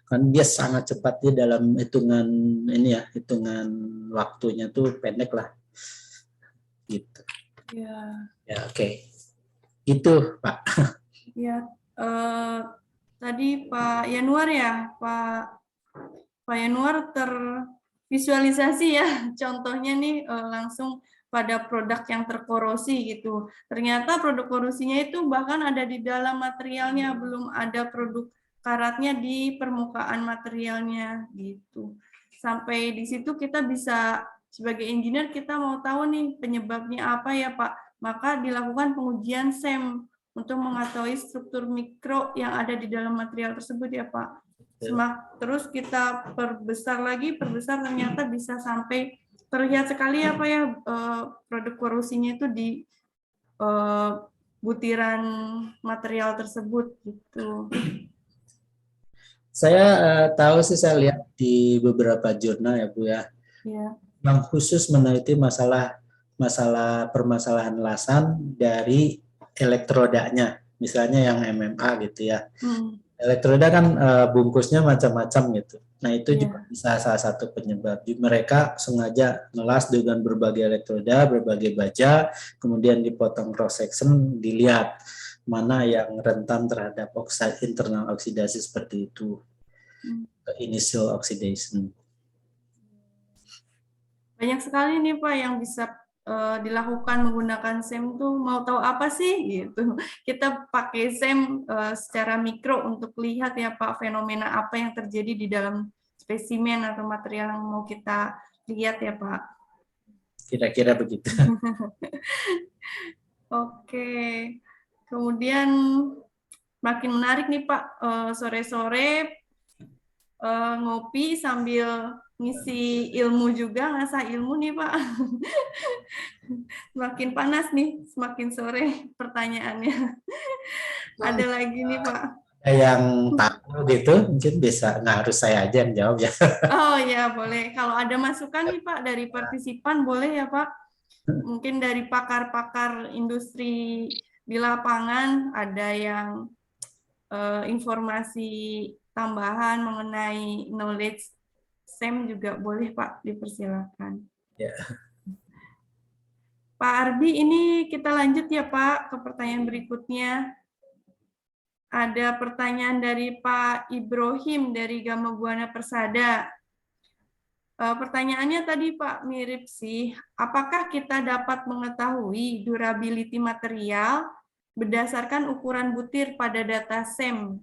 [SPEAKER 1] Kan dia sangat cepat dia dalam hitungan waktunya tuh pendek lah gitu ya oke. Itu Pak
[SPEAKER 3] ya. Tadi Pak Yanuar ya Pak Yanuar tervisualisasi ya contohnya nih langsung pada produk yang terkorosi gitu. Ternyata produk korosinya itu bahkan ada di dalam materialnya, belum ada produk karatnya di permukaan materialnya gitu. Sampai di situ kita bisa sebagai engineer kita mau tahu nih penyebabnya apa ya Pak. Maka dilakukan pengujian SEM untuk mengetahui struktur mikro yang ada di dalam material tersebut ya Pak. Terus kita perbesar ternyata bisa sampai terlihat sekali apa ya produk korosinya itu di butiran material tersebut gitu.
[SPEAKER 1] Saya tahu sih, saya lihat di beberapa jurnal ya Bu ya, yang khusus meneliti masalah permasalahan lasan dari elektrodanya, misalnya yang MMA gitu ya. Elektroda kan bungkusnya macam-macam gitu. Nah itu juga bisa salah satu penyebab. Mereka sengaja ngelas dengan berbagai elektroda, berbagai baja, kemudian dipotong cross section, dilihat mana yang rentan terhadap internal oksidasi seperti itu, initial oxidation.
[SPEAKER 3] Banyak sekali nih Pak yang bisa dilakukan menggunakan SEM tuh, mau tahu apa sih gitu. Kita pakai SEM secara mikro untuk lihat ya Pak fenomena apa yang terjadi di dalam spesimen atau material yang mau kita lihat ya Pak.
[SPEAKER 1] Kira-kira begitu.
[SPEAKER 3] Oke. Kemudian makin menarik nih Pak, sore-sore ngopi sambil ngisi ilmu juga, ngasah ilmu nih Pak. Semakin panas nih, semakin sore pertanyaannya. Ada lagi nih Pak.
[SPEAKER 1] Yang tahu gitu, mungkin bisa, nggak harus saya aja yang jawab ya.
[SPEAKER 3] Oh ya boleh, kalau ada masukan nih Pak dari partisipan boleh ya Pak. mungkin dari pakar-pakar industri di lapangan ada yang informasi tambahan mengenai knowledge SEM juga boleh Pak, dipersilakan.
[SPEAKER 1] Ya.
[SPEAKER 3] Pak Arbi, ini kita lanjut ya Pak ke pertanyaan berikutnya. Ada pertanyaan dari Pak Ibrahim dari Gama Buana Persada. Pertanyaannya tadi Pak mirip sih, apakah kita dapat mengetahui durability material berdasarkan ukuran butir pada data SEM?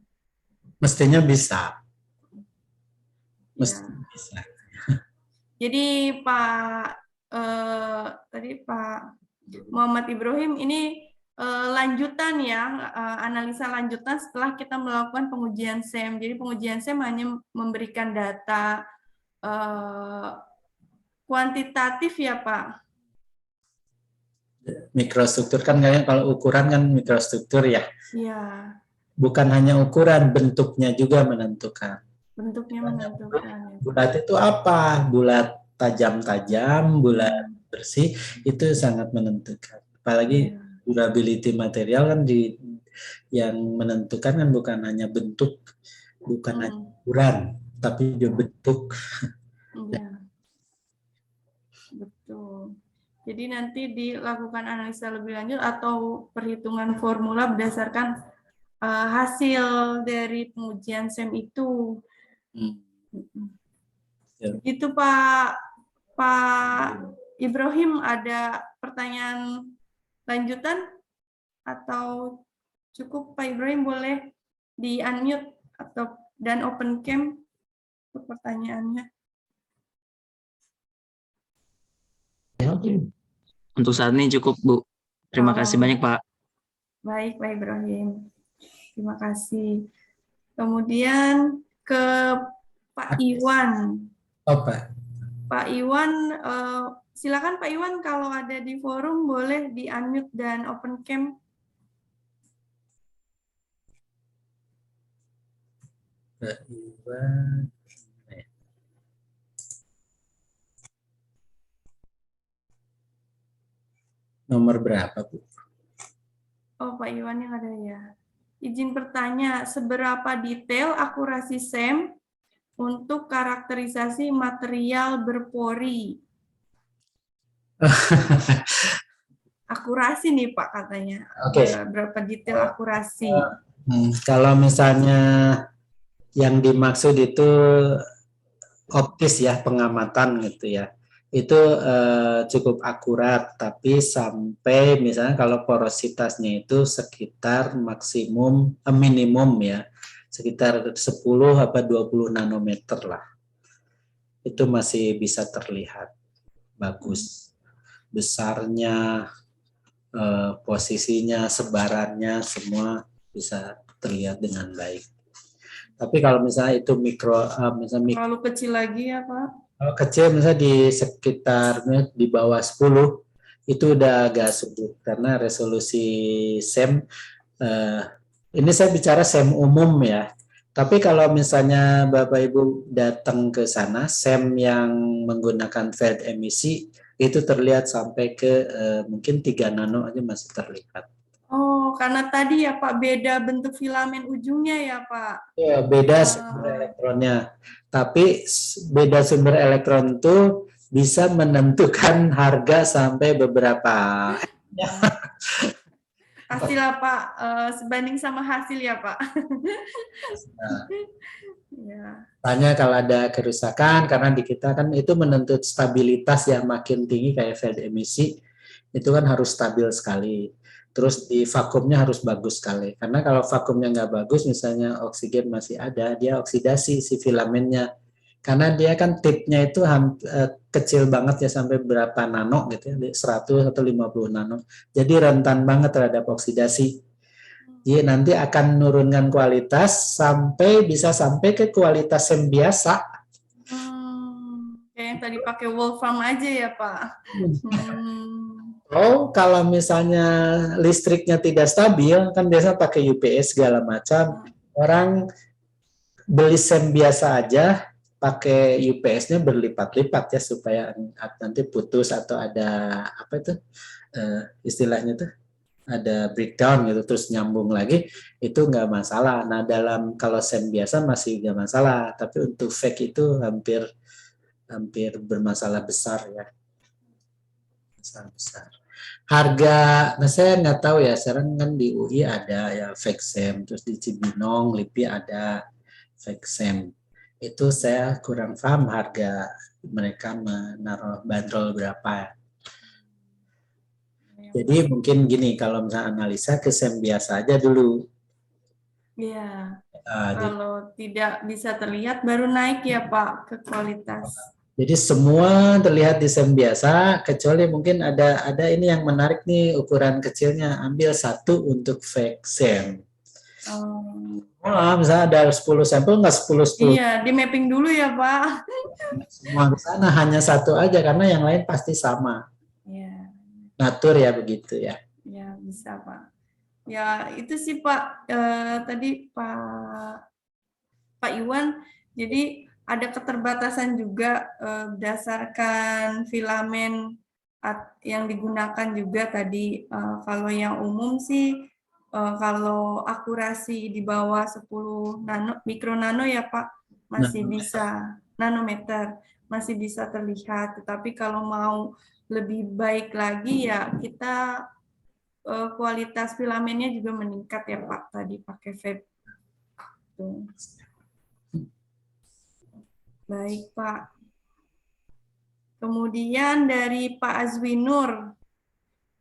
[SPEAKER 1] Mestinya bisa.
[SPEAKER 3] Ya.
[SPEAKER 1] Mestinya bisa.
[SPEAKER 3] Jadi tadi Pak Muhammad Ibrahim ini lanjutan ya, analisa lanjutan setelah kita melakukan pengujian SEM. Jadi pengujian SEM hanya memberikan data kuantitatif ya Pak.
[SPEAKER 1] Mikrostruktur kan kayak kalau ukuran kan mikrostruktur ya.
[SPEAKER 3] Iya.
[SPEAKER 1] Bukan hanya ukuran, bentuknya juga menentukan.
[SPEAKER 3] Bentuknya menentukan.
[SPEAKER 1] Bulat itu apa? Bulat tajam-tajam, bulat bersih, itu sangat menentukan. Apalagi durability material kan yang menentukan kan bukan hanya bentuk, bukan hanya ukuran, tapi juga bentuk.
[SPEAKER 3] Iya. Betul. Jadi nanti dilakukan analisa lebih lanjut atau perhitungan formula berdasarkan hasil dari pengujian SEM itu. Itu Pak Ibrahim, ada pertanyaan lanjutan atau cukup Pak Ibrahim, boleh di-unmute dan open cam untuk pertanyaannya.
[SPEAKER 8] Untuk saat ini cukup, Bu. Terima kasih banyak, Pak.
[SPEAKER 3] Baik, Pak Ibrahim. Terima kasih. Kemudian ke Pak Iwan.
[SPEAKER 1] Oh, Pak.
[SPEAKER 3] Pak Iwan, silakan Pak Iwan, kalau ada di forum boleh di-unmute dan open cam.
[SPEAKER 1] Pak Iwan. Nomor berapa, Bu?
[SPEAKER 3] Oh, Pak Iwan yang ada ya. Izin bertanya, seberapa detail akurasi SEM untuk karakterisasi material berpori? Akurasi nih Pak katanya.
[SPEAKER 1] Oke.
[SPEAKER 3] Berapa detail akurasi?
[SPEAKER 1] Kalau misalnya yang dimaksud itu optis ya, pengamatan gitu ya. Itu cukup akurat, tapi sampai misalnya kalau porositasnya itu sekitar minimum ya, sekitar 10 apa 20 nanometer lah. Itu masih bisa terlihat bagus. Besarnya, posisinya, sebarannya, semua bisa terlihat dengan baik. Tapi kalau misalnya itu
[SPEAKER 3] terlalu kecil lagi ya Pak?
[SPEAKER 1] Kalau kecil misalnya di sekitarnya di bawah 10 itu udah agak sulit karena resolusi SEM ini saya bicara SEM umum ya. Tapi kalau misalnya Bapak Ibu datang ke sana, SEM yang menggunakan field emisi itu terlihat sampai ke mungkin 3 nano aja masih terlihat.
[SPEAKER 3] Oh, karena tadi ya Pak beda bentuk filamen ujungnya ya Pak?
[SPEAKER 1] Ya, beda sumber elektronnya. Tapi beda sumber elektron itu bisa menentukan harga sampai beberapa.
[SPEAKER 3] Pastilah Pak, sebanding sama hasil ya Pak. Ya.
[SPEAKER 1] Tanya kalau ada kerusakan, karena di kita kan itu menuntut stabilitas yang makin tinggi kayak field emisi, itu kan harus stabil sekali. Terus di vakumnya harus bagus sekali. Karena kalau vakumnya nggak bagus, misalnya oksigen masih ada, dia oksidasi si filamennya. Karena dia kan tipnya itu kecil banget ya, sampai berapa nano gitu ya, 100 atau 50 nano. Jadi rentan banget terhadap oksidasi. Jadi nanti akan menurunkan kualitas bisa sampai ke kualitas yang biasa.
[SPEAKER 3] Kayak yang tadi pakai wolfram aja ya Pak.
[SPEAKER 1] Oh, kalau misalnya listriknya tidak stabil, kan biasa pakai UPS segala macam. Orang beli SEM biasa aja, pakai UPS-nya berlipat-lipat ya supaya nanti putus atau ada apa itu istilahnya tuh ada breakdown gitu terus nyambung lagi itu nggak masalah. Nah kalau SEM biasa masih nggak masalah, tapi untuk fake itu hampir bermasalah besar ya. Masalah besar. Harga, nah saya nggak tahu ya, sekarang kan di UI ada ya fake SEM, terus di Cibinong, LIPI ada fake SEM. Itu saya kurang paham harga mereka menaruh bandrol berapa. Jadi mungkin gini, kalau misalnya analisa ke SEM biasa aja dulu.
[SPEAKER 3] Iya. Kalau tidak bisa terlihat baru naik ya Pak ke kualitas.
[SPEAKER 1] Jadi semua terlihat di SEM biasa, kecuali mungkin ada ini yang menarik nih ukuran kecilnya, ambil satu untuk fake SEM. Misalnya ada 10 sampel, nggak 10.
[SPEAKER 3] Iya, di mapping dulu ya Pak.
[SPEAKER 1] Semua ke sana hanya satu aja, karena yang lain pasti sama.
[SPEAKER 3] Iya.
[SPEAKER 1] Natur ya begitu ya.
[SPEAKER 3] Ya, bisa Pak. Ya, itu sih Pak, tadi Pak Iwan, jadi ada keterbatasan juga berdasarkan filamen yang digunakan juga tadi. Kalau yang umum sih, kalau akurasi di bawah 10 mikronano ya Pak, masih bisa, nanometer, masih bisa terlihat. Tetapi kalau mau lebih baik lagi ya kita kualitas filamennya juga meningkat ya Pak, tadi pakai vape. Tuh. Baik Pak. Kemudian dari Pak Azwinur.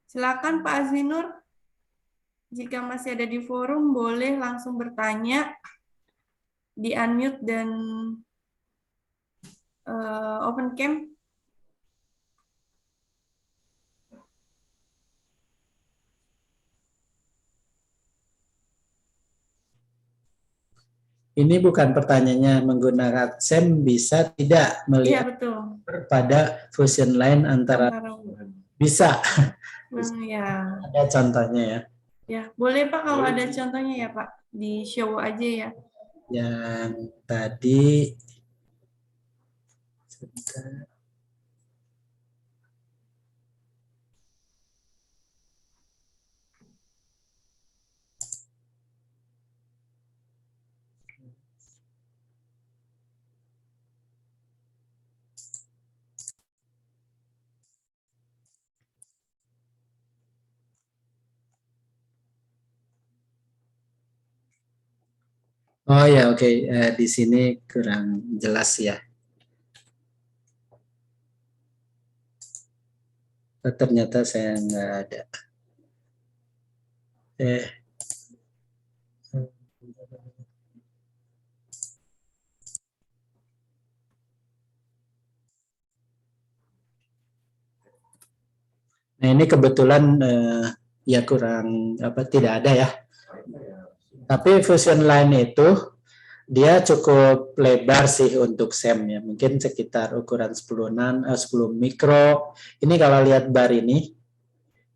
[SPEAKER 3] Silakan Pak Azwinur. Jika masih ada di forum, boleh langsung bertanya. Di unmute dan open cam.
[SPEAKER 1] Ini bukan pertanyaannya menggunakan SEM bisa tidak melihat
[SPEAKER 3] betul.
[SPEAKER 1] pada fusion line antara bisa.
[SPEAKER 3] Ya.
[SPEAKER 1] Ada contohnya ya.
[SPEAKER 3] Ya, boleh Pak kalau ada contohnya ya Pak, di show aja ya.
[SPEAKER 1] Yang tadi sebentar. Oh ya, oke. Di sini kurang jelas ya. Ternyata saya nggak ada. Nah ini kebetulan ya kurang tidak ada ya. Tapi fusion line itu dia cukup lebar sih untuk SEM ya. Mungkin sekitar ukuran 10 mikro. Ini kalau lihat bar ini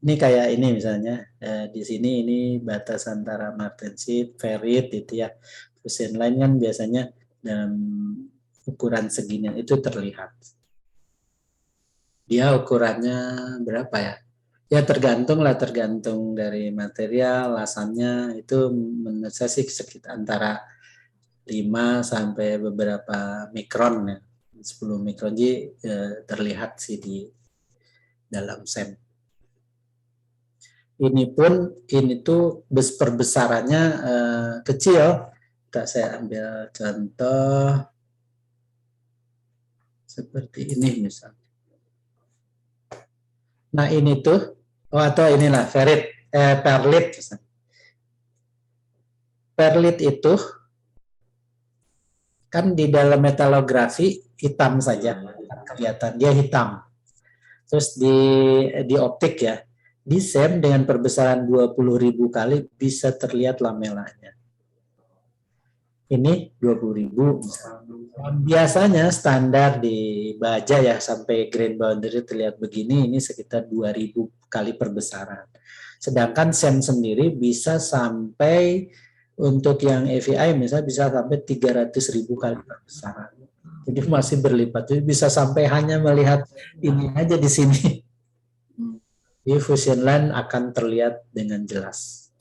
[SPEAKER 1] kayak ini misalnya. Di sini ini batas antara martensit, ferrit itu ya. Fusion line kan biasanya dalam ukuran segini itu terlihat. Dia ukurannya berapa ya? Ya tergantung dari material, lasannya itu menurut saya sih sekitar antara 5 sampai beberapa mikron ya. 10 mikron jadi terlihat sih di dalam SEM. Ini tuh perbesarannya kecil. Saya ambil contoh seperti ini misalnya. Nah ini tuh, atau inilah perlit. Perlit itu kan di dalam metalografi hitam saja, kelihatan dia hitam. Terus di optik ya, di SEM dengan perbesaran 20.000 kali bisa terlihat lamelanya. Ini 20.000. Biasanya standar di baja ya sampai grain boundary terlihat begini, ini sekitar 2.000 kali perbesaran. Sedangkan SEM sendiri bisa sampai untuk yang AVI misalnya bisa sampai 300.000 kali perbesaran. Jadi masih berlipat. Jadi bisa sampai hanya melihat ini aja di sini. Di Fusion Land akan terlihat dengan jelas.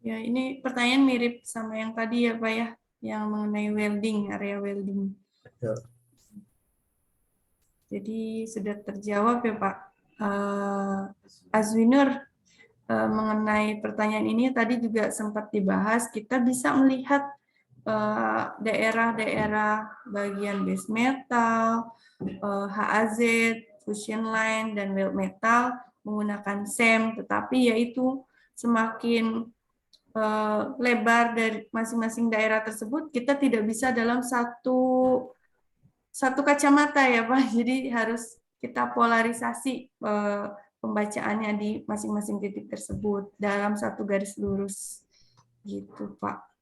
[SPEAKER 3] Ya, ini pertanyaan mirip sama yang tadi ya Pak ya, yang mengenai welding, area welding.
[SPEAKER 1] Betul.
[SPEAKER 3] Jadi sudah terjawab ya Pak. Azwinur, mengenai pertanyaan ini tadi juga sempat dibahas, kita bisa melihat daerah-daerah bagian base metal, HAZ, fusion line, dan weld metal menggunakan SEM, tetapi yaitu semakin lebar dari masing-masing daerah tersebut, kita tidak bisa dalam satu kacamata ya Pak, jadi harus kita polarisasi pembacaannya di masing-masing titik tersebut dalam satu garis lurus, gitu Pak.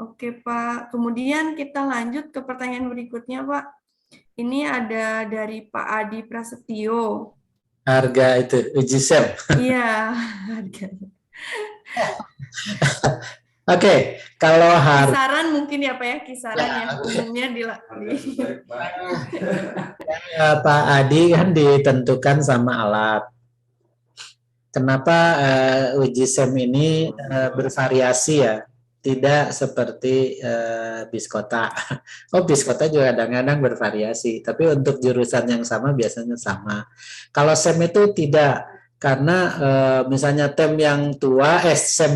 [SPEAKER 3] Oke Pak, kemudian kita lanjut ke pertanyaan berikutnya Pak. Ini ada dari Pak Adi Prasetyo.
[SPEAKER 1] Harga itu uji SEM.
[SPEAKER 3] Iya, harganya.
[SPEAKER 1] Oke, kalau harga
[SPEAKER 3] Kisaran mungkin ya Pak ya, kisaran ya umumnya
[SPEAKER 1] Pak Adi kan ditentukan sama alat. Kenapa uji SEM ini bervariasi ya? Tidak seperti biskota. Oh, biskota juga kadang-kadang bervariasi, tapi untuk jurusan yang sama biasanya sama. Kalau SEM itu tidak, karena misalnya SEM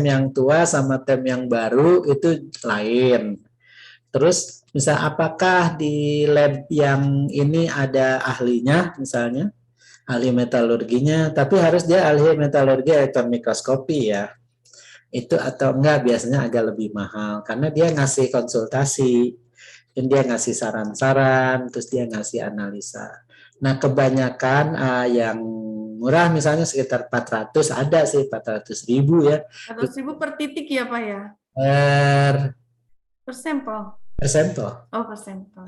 [SPEAKER 1] yang tua sama tem yang baru itu lain. Terus misal apakah di lab yang ini ada ahlinya, misalnya ahli metalurginya, tapi harus dia ahli metalurgi elektron mikroskopi ya. Itu atau enggak biasanya agak lebih mahal karena dia ngasih konsultasi, dan dia ngasih saran-saran, terus dia ngasih analisa. Nah, kebanyakan yang murah misalnya sekitar 400, ada sih 400.000 ya.
[SPEAKER 3] 400.000 per titik ya Pak ya?
[SPEAKER 1] Per
[SPEAKER 3] sampel.
[SPEAKER 1] Per sampel.
[SPEAKER 3] Oh, per sampel.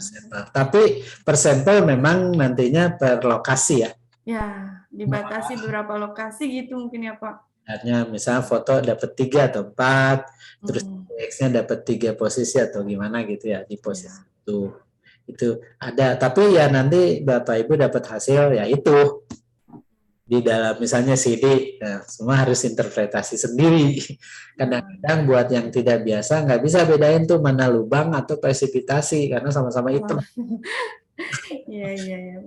[SPEAKER 1] Tapi per sampel memang nantinya per lokasi ya.
[SPEAKER 3] Ya, dibatasi beberapa lokasi gitu mungkin ya Pak.
[SPEAKER 1] Artinya misalnya foto dapat 3 atau 4, terus X-nya dapat 3 posisi atau gimana gitu ya di posisi itu ada. Tapi ya nanti Bapak Ibu dapat hasil ya itu di dalam misalnya CD, nah, semua harus interpretasi sendiri. Kadang-kadang buat yang tidak biasa nggak bisa bedain tuh mana lubang atau presipitasi karena sama-sama hitam.
[SPEAKER 3] Iya.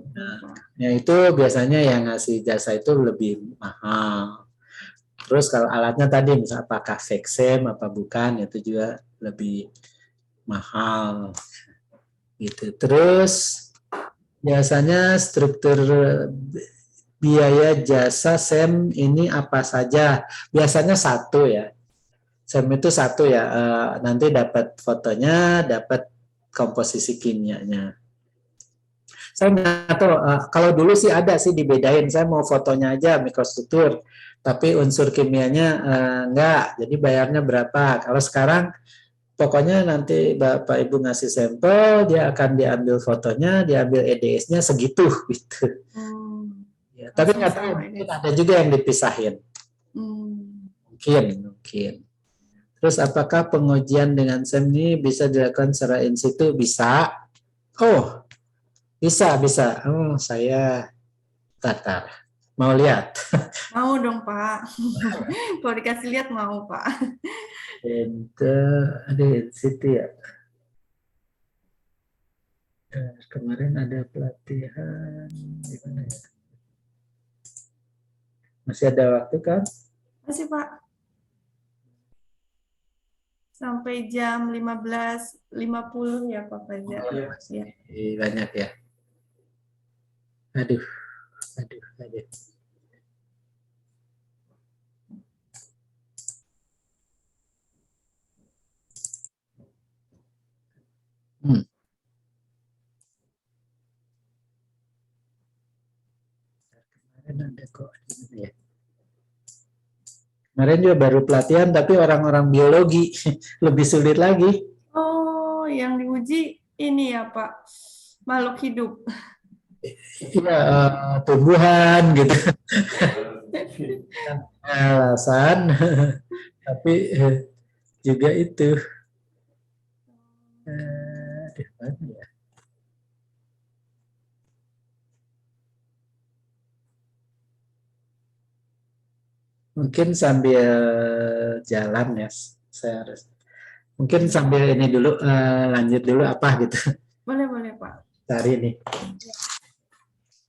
[SPEAKER 1] Ya itu biasanya yang ngasih jasa itu lebih mahal. Terus kalau alatnya tadi misalnya apakah FXM apa bukan itu juga lebih mahal gitu. Terus biasanya struktur biaya jasa SEM ini apa saja? Biasanya satu ya. SEM itu satu ya. Nanti dapat fotonya, dapat komposisi kimianya. Saya nggak tahu, kalau dulu sih ada sih dibedain, saya mau fotonya aja mikrostruktur, tapi unsur kimianya enggak, jadi bayarnya berapa. Kalau sekarang pokoknya nanti Bapak Ibu ngasih sampel, dia akan diambil fotonya, diambil EDS-nya segitu gitu. Ya, tapi nggak tahu, ada juga yang dipisahin. Mungkin. Terus apakah pengujian dengan SEM ini bisa dilakukan secara in situ? Bisa. Oh, bisa. Oh, saya tatar. Mau lihat?
[SPEAKER 3] Mau dong, Pak. Kalau dikasih lihat mau, Pak.
[SPEAKER 1] Ada di situ ya. Kemarin ada pelatihan gimana ya? Masih ada waktu kan?
[SPEAKER 3] Masih, Pak. Sampai jam 15.50 ya, Pak Fajar.
[SPEAKER 1] Oh, ya. Banyak ya. Aduh. Ada kok ya. Kemarin juga baru pelatihan tapi orang-orang biologi lebih sulit lagi.
[SPEAKER 3] Oh, yang diuji ini ya Pak, makhluk hidup.
[SPEAKER 1] Iya, tumbuhan gitu. Alasan Tapi juga itu aduh, mana ya? Mungkin sambil jalan ya, saya harus mungkin sambil ini dulu lanjut dulu apa gitu
[SPEAKER 3] Boleh, Pak.
[SPEAKER 1] cari nih.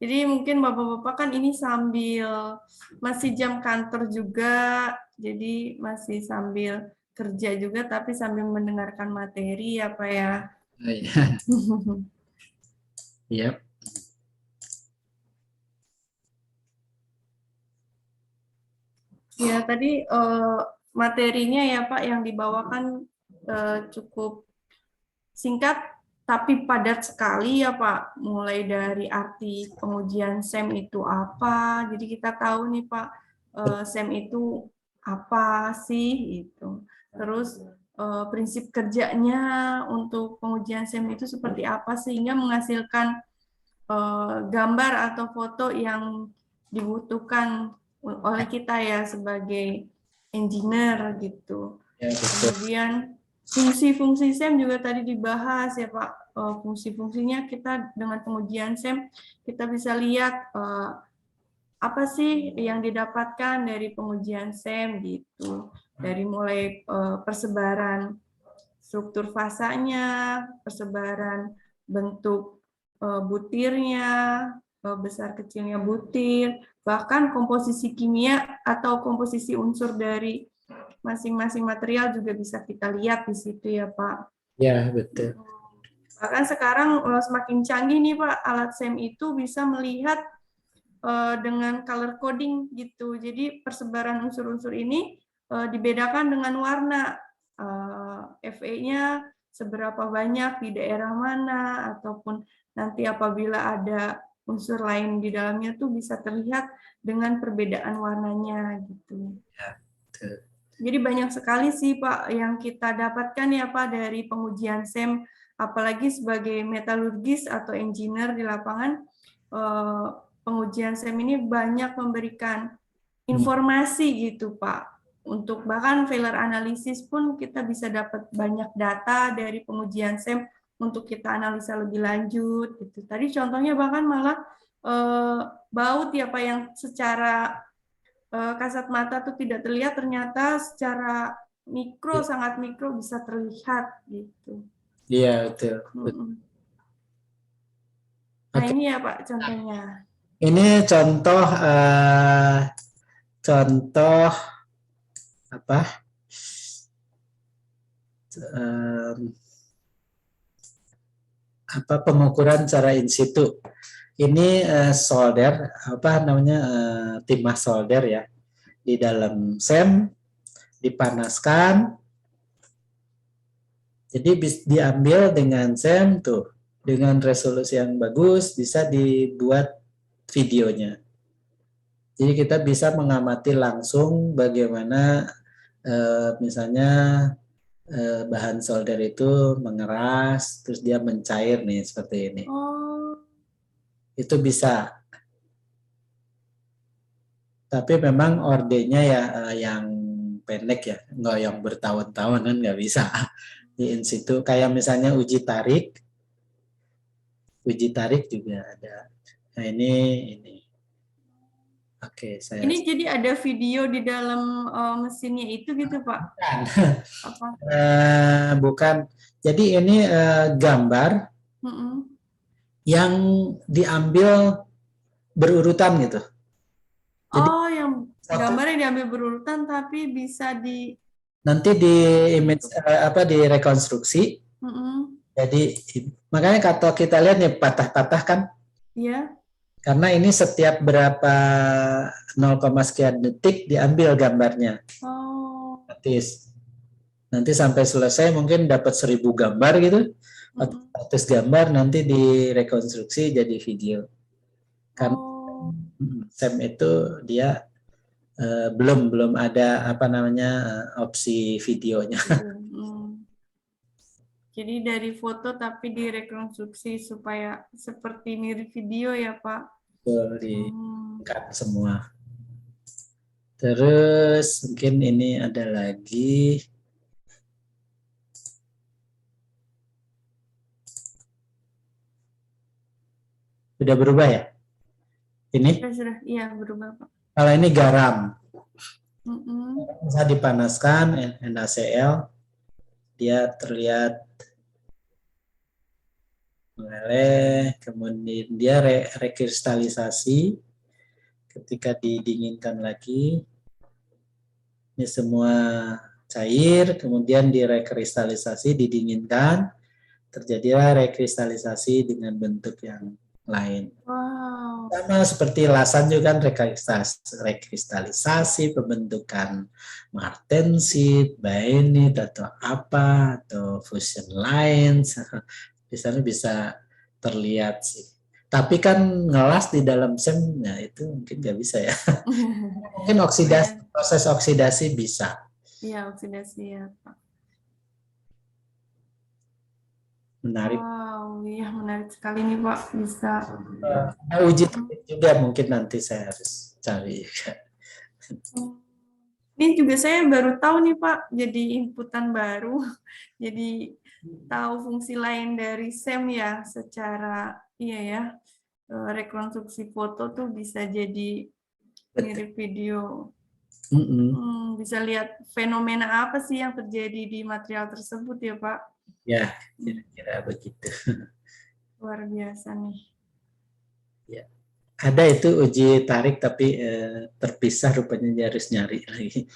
[SPEAKER 3] Jadi mungkin Bapak-Bapak kan ini sambil masih jam kantor juga, jadi masih sambil kerja juga, tapi sambil mendengarkan materi ya Pak ya.
[SPEAKER 1] Oh, iya. Yap.
[SPEAKER 3] Ya tadi materinya ya Pak yang dibawakan cukup singkat tapi padat sekali ya Pak, mulai dari arti pengujian SEM itu apa, jadi kita tahu nih Pak, SEM itu apa sih itu. Terus prinsip kerjanya untuk pengujian SEM itu seperti apa sehingga menghasilkan gambar atau foto yang dibutuhkan oleh kita ya sebagai engineer gitu.
[SPEAKER 1] Ya, betul.
[SPEAKER 3] Kemudian fungsi-fungsi SEM juga tadi dibahas ya Pak. Fungsi-fungsinya kita dengan pengujian SEM kita bisa lihat apa sih yang didapatkan dari pengujian SEM gitu. Dari mulai persebaran struktur fasanya, persebaran bentuk butirnya, besar kecilnya butir, bahkan komposisi kimia atau komposisi unsur dari masing-masing material juga bisa kita lihat di situ ya Pak.
[SPEAKER 1] Ya, betul.
[SPEAKER 3] Bahkan sekarang semakin canggih nih Pak, alat SEM itu bisa melihat dengan color coding gitu. Jadi persebaran unsur-unsur ini dibedakan dengan warna. FE-nya seberapa banyak di daerah mana, ataupun nanti apabila ada unsur lain di dalamnya tuh bisa terlihat dengan perbedaan warnanya gitu.
[SPEAKER 1] Ya, betul.
[SPEAKER 3] Jadi banyak sekali sih Pak yang kita dapatkan ya Pak dari pengujian SEM, apalagi sebagai metalurgis atau engineer di lapangan, pengujian SEM ini banyak memberikan informasi gitu Pak. Untuk bahkan failure analysis pun kita bisa dapat banyak data dari pengujian SEM untuk kita analisa lebih lanjut gitu. Tadi contohnya bahkan malah baut ya Pak yang secara kasat mata tuh tidak terlihat, ternyata secara mikro sangat mikro bisa terlihat gitu.
[SPEAKER 1] Iya, betul. Betul.
[SPEAKER 3] Nah
[SPEAKER 1] Oke.
[SPEAKER 3] ini ya Pak contohnya.
[SPEAKER 1] Ini contoh contoh apa? Apa pengukuran secara in situ. Ini solder apa namanya timah solder ya di dalam SEM dipanaskan. Jadi diambil dengan SEM tuh dengan resolusi yang bagus bisa dibuat videonya. Jadi kita bisa mengamati langsung bagaimana misalnya bahan solder itu mengeras, terus dia mencair nih seperti ini.
[SPEAKER 3] Oh.
[SPEAKER 1] Itu bisa. Tapi memang ordenya ya yang pendek ya, nggak yang bertahun-tahun kan nggak bisa. Di in situ kayak misalnya uji tarik juga ada. Nah ini. Oke, saya.
[SPEAKER 3] Ini jadi ada video di dalam mesinnya itu gitu Pak? Apa?
[SPEAKER 1] Bukan. Jadi ini gambar yang diambil berurutan gitu. Jadi,
[SPEAKER 3] yang gambar yang diambil berurutan tapi bisa di
[SPEAKER 1] nanti di image direkonstruksi. Jadi makanya kalau kita lihat nih patah-patah kan?
[SPEAKER 3] Iya.
[SPEAKER 1] Karena ini setiap berapa 0, sekian detik diambil gambarnya.
[SPEAKER 3] Oh.
[SPEAKER 1] Nanti sampai selesai mungkin dapat 1000 gambar gitu. 100 gambar nanti direkonstruksi jadi video. Karena SEM itu dia belum ada apa namanya opsi videonya.
[SPEAKER 3] Jadi dari foto tapi direkonstruksi supaya seperti mirip video ya Pak?
[SPEAKER 1] Diangkat semua. Terus mungkin ini ada lagi. Sudah berubah ya? Ini?
[SPEAKER 3] Sudah, iya berubah Pak.
[SPEAKER 1] Kalau ini garam.
[SPEAKER 3] Mm-mm.
[SPEAKER 1] Bisa dipanaskan, NaCl, dia terlihat meleleh, kemudian dia rekristalisasi. Ketika didinginkan lagi, ini semua cair, kemudian direkristalisasi, didinginkan, terjadilah rekristalisasi dengan bentuk yang lain.
[SPEAKER 3] Wow.
[SPEAKER 1] Sama seperti lasan juga kan rekristalisasi, pembentukan martensit, bainit atau apa, atau fusion lines, di sana bisa terlihat sih. Tapi kan ngelas di dalam SEM, nah itu mungkin nggak bisa ya. Mungkin proses oksidasi bisa.
[SPEAKER 3] Iya, oksidasi ya Pak.
[SPEAKER 1] Menarik.
[SPEAKER 3] Wow, iya menarik sekali nih Pak, bisa.
[SPEAKER 1] Nah, uji juga mungkin nanti saya harus cari.
[SPEAKER 3] Ini juga saya baru tahu nih Pak, jadi inputan baru. Jadi tahu fungsi lain dari SEM ya, secara iya ya, rekonstruksi foto tuh bisa jadi mirip video. Bisa lihat fenomena apa sih yang terjadi di material tersebut ya Pak?
[SPEAKER 1] Ya, kira-kira begitu.
[SPEAKER 3] Luar biasa nih.
[SPEAKER 1] Ya. Ada itu uji tarik tapi terpisah, rupanya harus nyari lagi.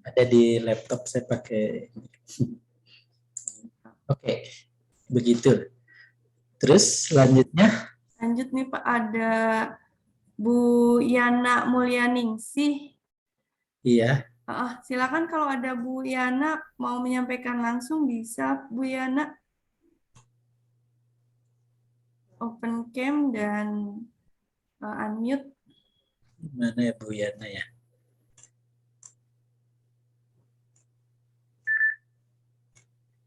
[SPEAKER 1] Ada di laptop saya pakai. Oke, begitu. Terus selanjutnya?
[SPEAKER 3] Lanjut nih Pak, ada Bu Yana Mulyaningsih.
[SPEAKER 1] Iya.
[SPEAKER 3] Silakan kalau ada Bu Yana mau menyampaikan langsung bisa Bu Yana. Open cam dan unmute.
[SPEAKER 1] Mana ya Bu Yana ya?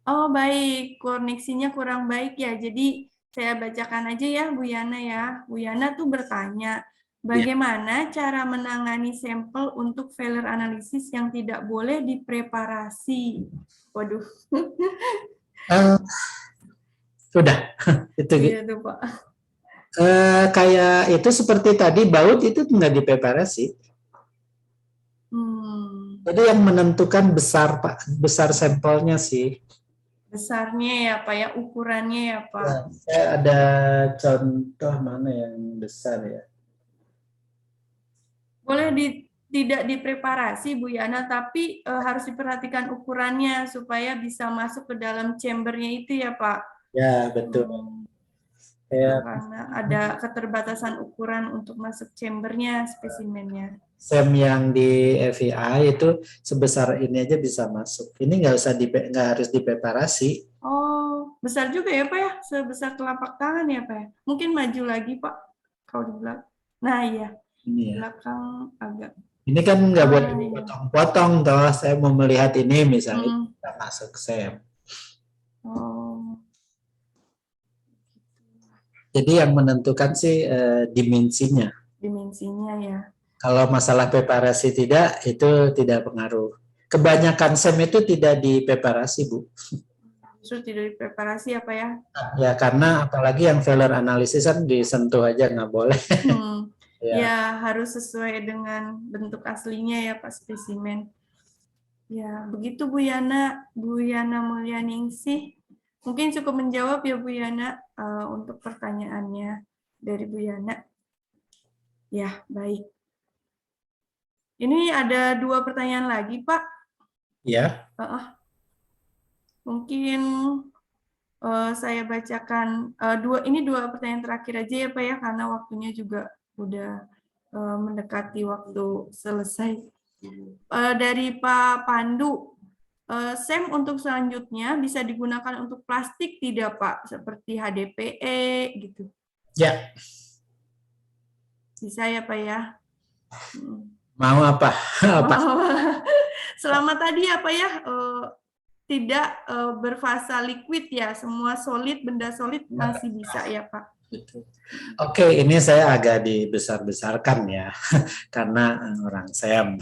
[SPEAKER 3] Oh baik, koneksinya kurang baik ya. Jadi saya bacakan aja ya Bu Yana ya. Bu Yana tuh bertanya, bagaimana cara menangani sampel untuk failure analysis yang tidak boleh dipreparasi? Waduh.
[SPEAKER 1] Sudah. Itu
[SPEAKER 3] iya tuh Pak.
[SPEAKER 1] Kayak itu seperti tadi baut itu nggak dipreparasi. Jadi yang menentukan besar Pak, besar sampelnya sih.
[SPEAKER 3] Besarnya ya Pak ya, ukurannya ya Pak.
[SPEAKER 1] Ya, saya ada contoh mana yang besar ya.
[SPEAKER 3] Boleh tidak dipreparasi Bu Yana, tapi harus diperhatikan ukurannya supaya bisa masuk ke dalam chambernya itu ya Pak.
[SPEAKER 1] Ya betul.
[SPEAKER 3] Karena ada keterbatasan ukuran untuk masuk chambernya, spesimennya.
[SPEAKER 1] SEM yang di FEI itu sebesar ini aja bisa masuk. Ini nggak harus dipreparasi.
[SPEAKER 3] Oh, besar juga ya Pak ya, sebesar telapak tangan ya Pak ya. Mungkin maju lagi Pak, kalau di belakang. Nah iya,
[SPEAKER 1] ini ya.
[SPEAKER 3] Belakang agak.
[SPEAKER 1] Ini kan nggak boleh dipotong-potong, toh saya mau melihat ini misalnya kita masuk SEM.
[SPEAKER 3] Oh.
[SPEAKER 1] Jadi yang menentukan sih dimensinya.
[SPEAKER 3] Dimensinya ya.
[SPEAKER 1] Kalau masalah preparasi tidak, itu tidak pengaruh. Kebanyakan SEM itu tidak dipreparasi, Bu.
[SPEAKER 3] Justru tidak dipreparasi apa ya?
[SPEAKER 1] Ya, karena apalagi yang failure analysis kan disentuh aja nggak boleh.
[SPEAKER 3] Ya, harus sesuai dengan bentuk aslinya ya Pak, spesimen. Ya, begitu Bu Yana Mulyaningsih. Mungkin cukup menjawab ya Bu Yana untuk pertanyaannya dari Bu Yana. Ya, baik. Ini ada 2 pertanyaan lagi, Pak.
[SPEAKER 1] Ya.
[SPEAKER 3] Mungkin saya bacakan ini dua pertanyaan terakhir aja ya Pak ya, karena waktunya juga udah mendekati waktu selesai. Dari Pak Pandu, SEM untuk selanjutnya bisa digunakan untuk plastik tidak Pak? Seperti HDPE gitu.
[SPEAKER 1] Ya.
[SPEAKER 3] Bisa ya Pak ya?
[SPEAKER 1] Mau apa?
[SPEAKER 3] Selama tadi apa ya? Tidak berfasa liquid ya, semua solid, benda solid masih bisa ya Pak?
[SPEAKER 1] Betul. Oke, ini saya agak dibesar-besarkan ya, karena orang SEM.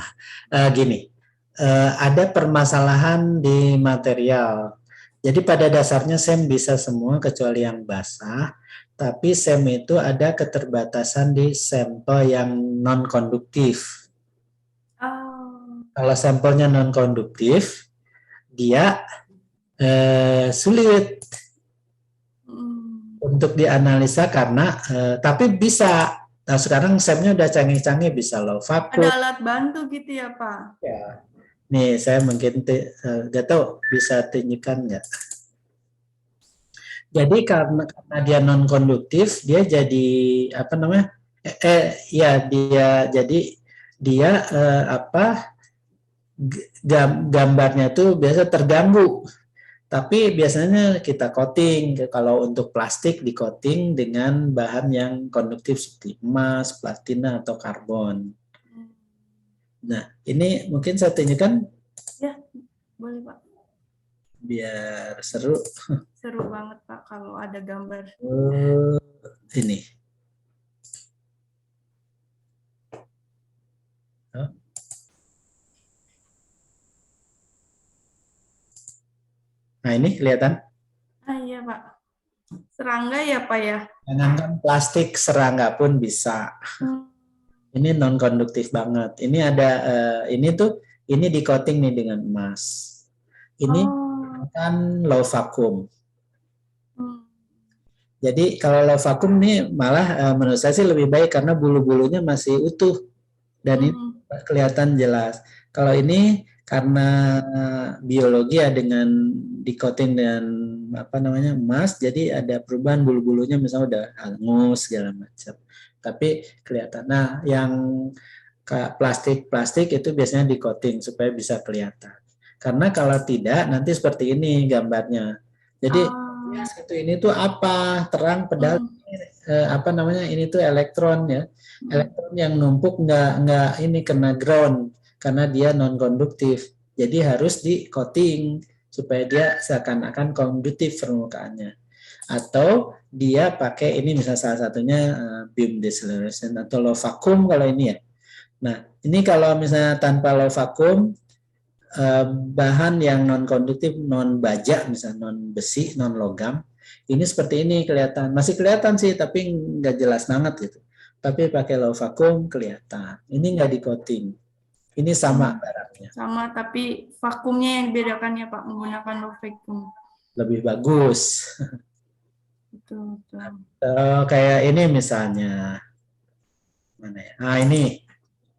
[SPEAKER 1] Gini, ada permasalahan di material. Jadi pada dasarnya SEM bisa semua kecuali yang basah, tapi SEM itu ada keterbatasan di sampel yang non-konduktif.
[SPEAKER 3] Oh.
[SPEAKER 1] Kalau sampelnya non-konduktif, dia sulit untuk dianalisa karena tapi bisa. Nah, sekarang SEM-nya udah canggih-canggih, bisa low vacuum.
[SPEAKER 3] Ada alat bantu gitu ya, Pak?
[SPEAKER 1] Ya. Nih, saya mungkin nggak tahu bisa tunjukkan nggak. Jadi karena dia non konduktif, dia jadi apa namanya? Ya dia jadi dia gambarnya tuh biasa terganggu. Tapi biasanya kita coating, kalau untuk plastik di coating dengan bahan yang konduktif seperti emas, platina, atau karbon. Nah, ini mungkin saya tunjukkan.
[SPEAKER 3] Ya, boleh Pak.
[SPEAKER 1] Biar seru.
[SPEAKER 3] Seru banget Pak kalau ada gambar.
[SPEAKER 1] Ini. Nah, ini kelihatan?
[SPEAKER 3] Iya Pak. Serangga ya Pak ya?
[SPEAKER 1] Jangankan plastik, serangga pun bisa. Ini non konduktif banget. Ini ada ini di coating nih dengan emas. Ini kan low vacuum. Jadi kalau low vacuum nih malah menurut saya sih lebih baik karena bulu-bulunya masih utuh dan ini kelihatan jelas. Kalau ini karena biologi ya dengan di coating dengan apa namanya emas, jadi ada perubahan bulu-bulunya misalnya udah hangus segala macam. Tapi kelihatan. Nah, yang plastik itu biasanya di coating supaya bisa kelihatan. Karena kalau tidak nanti seperti ini gambarnya. Jadi ini tuh apa? Terang pedal apa namanya? Ini tuh elektron ya. Elektron yang numpuk nggak ini kena ground karena dia non konduktif. Jadi harus di coating supaya dia seakan-akan konduktif permukaannya. Atau dia pakai ini misalnya salah satunya beam deceleration atau low vacuum kalau ini ya. Nah, ini kalau misalnya tanpa low vacuum bahan yang non konduktif, non baja misalnya non besi, non logam, ini seperti ini kelihatan. Masih kelihatan sih tapi nggak jelas banget gitu. Tapi pakai low vacuum kelihatan. Ini nggak di coating. Ini sama barangnya.
[SPEAKER 3] Sama, tapi vakumnya yang dibedakan ya Pak, menggunakan low vacuum.
[SPEAKER 1] Lebih bagus.
[SPEAKER 3] Betul.
[SPEAKER 1] Kayak ini misalnya. Mana ya? Nah ini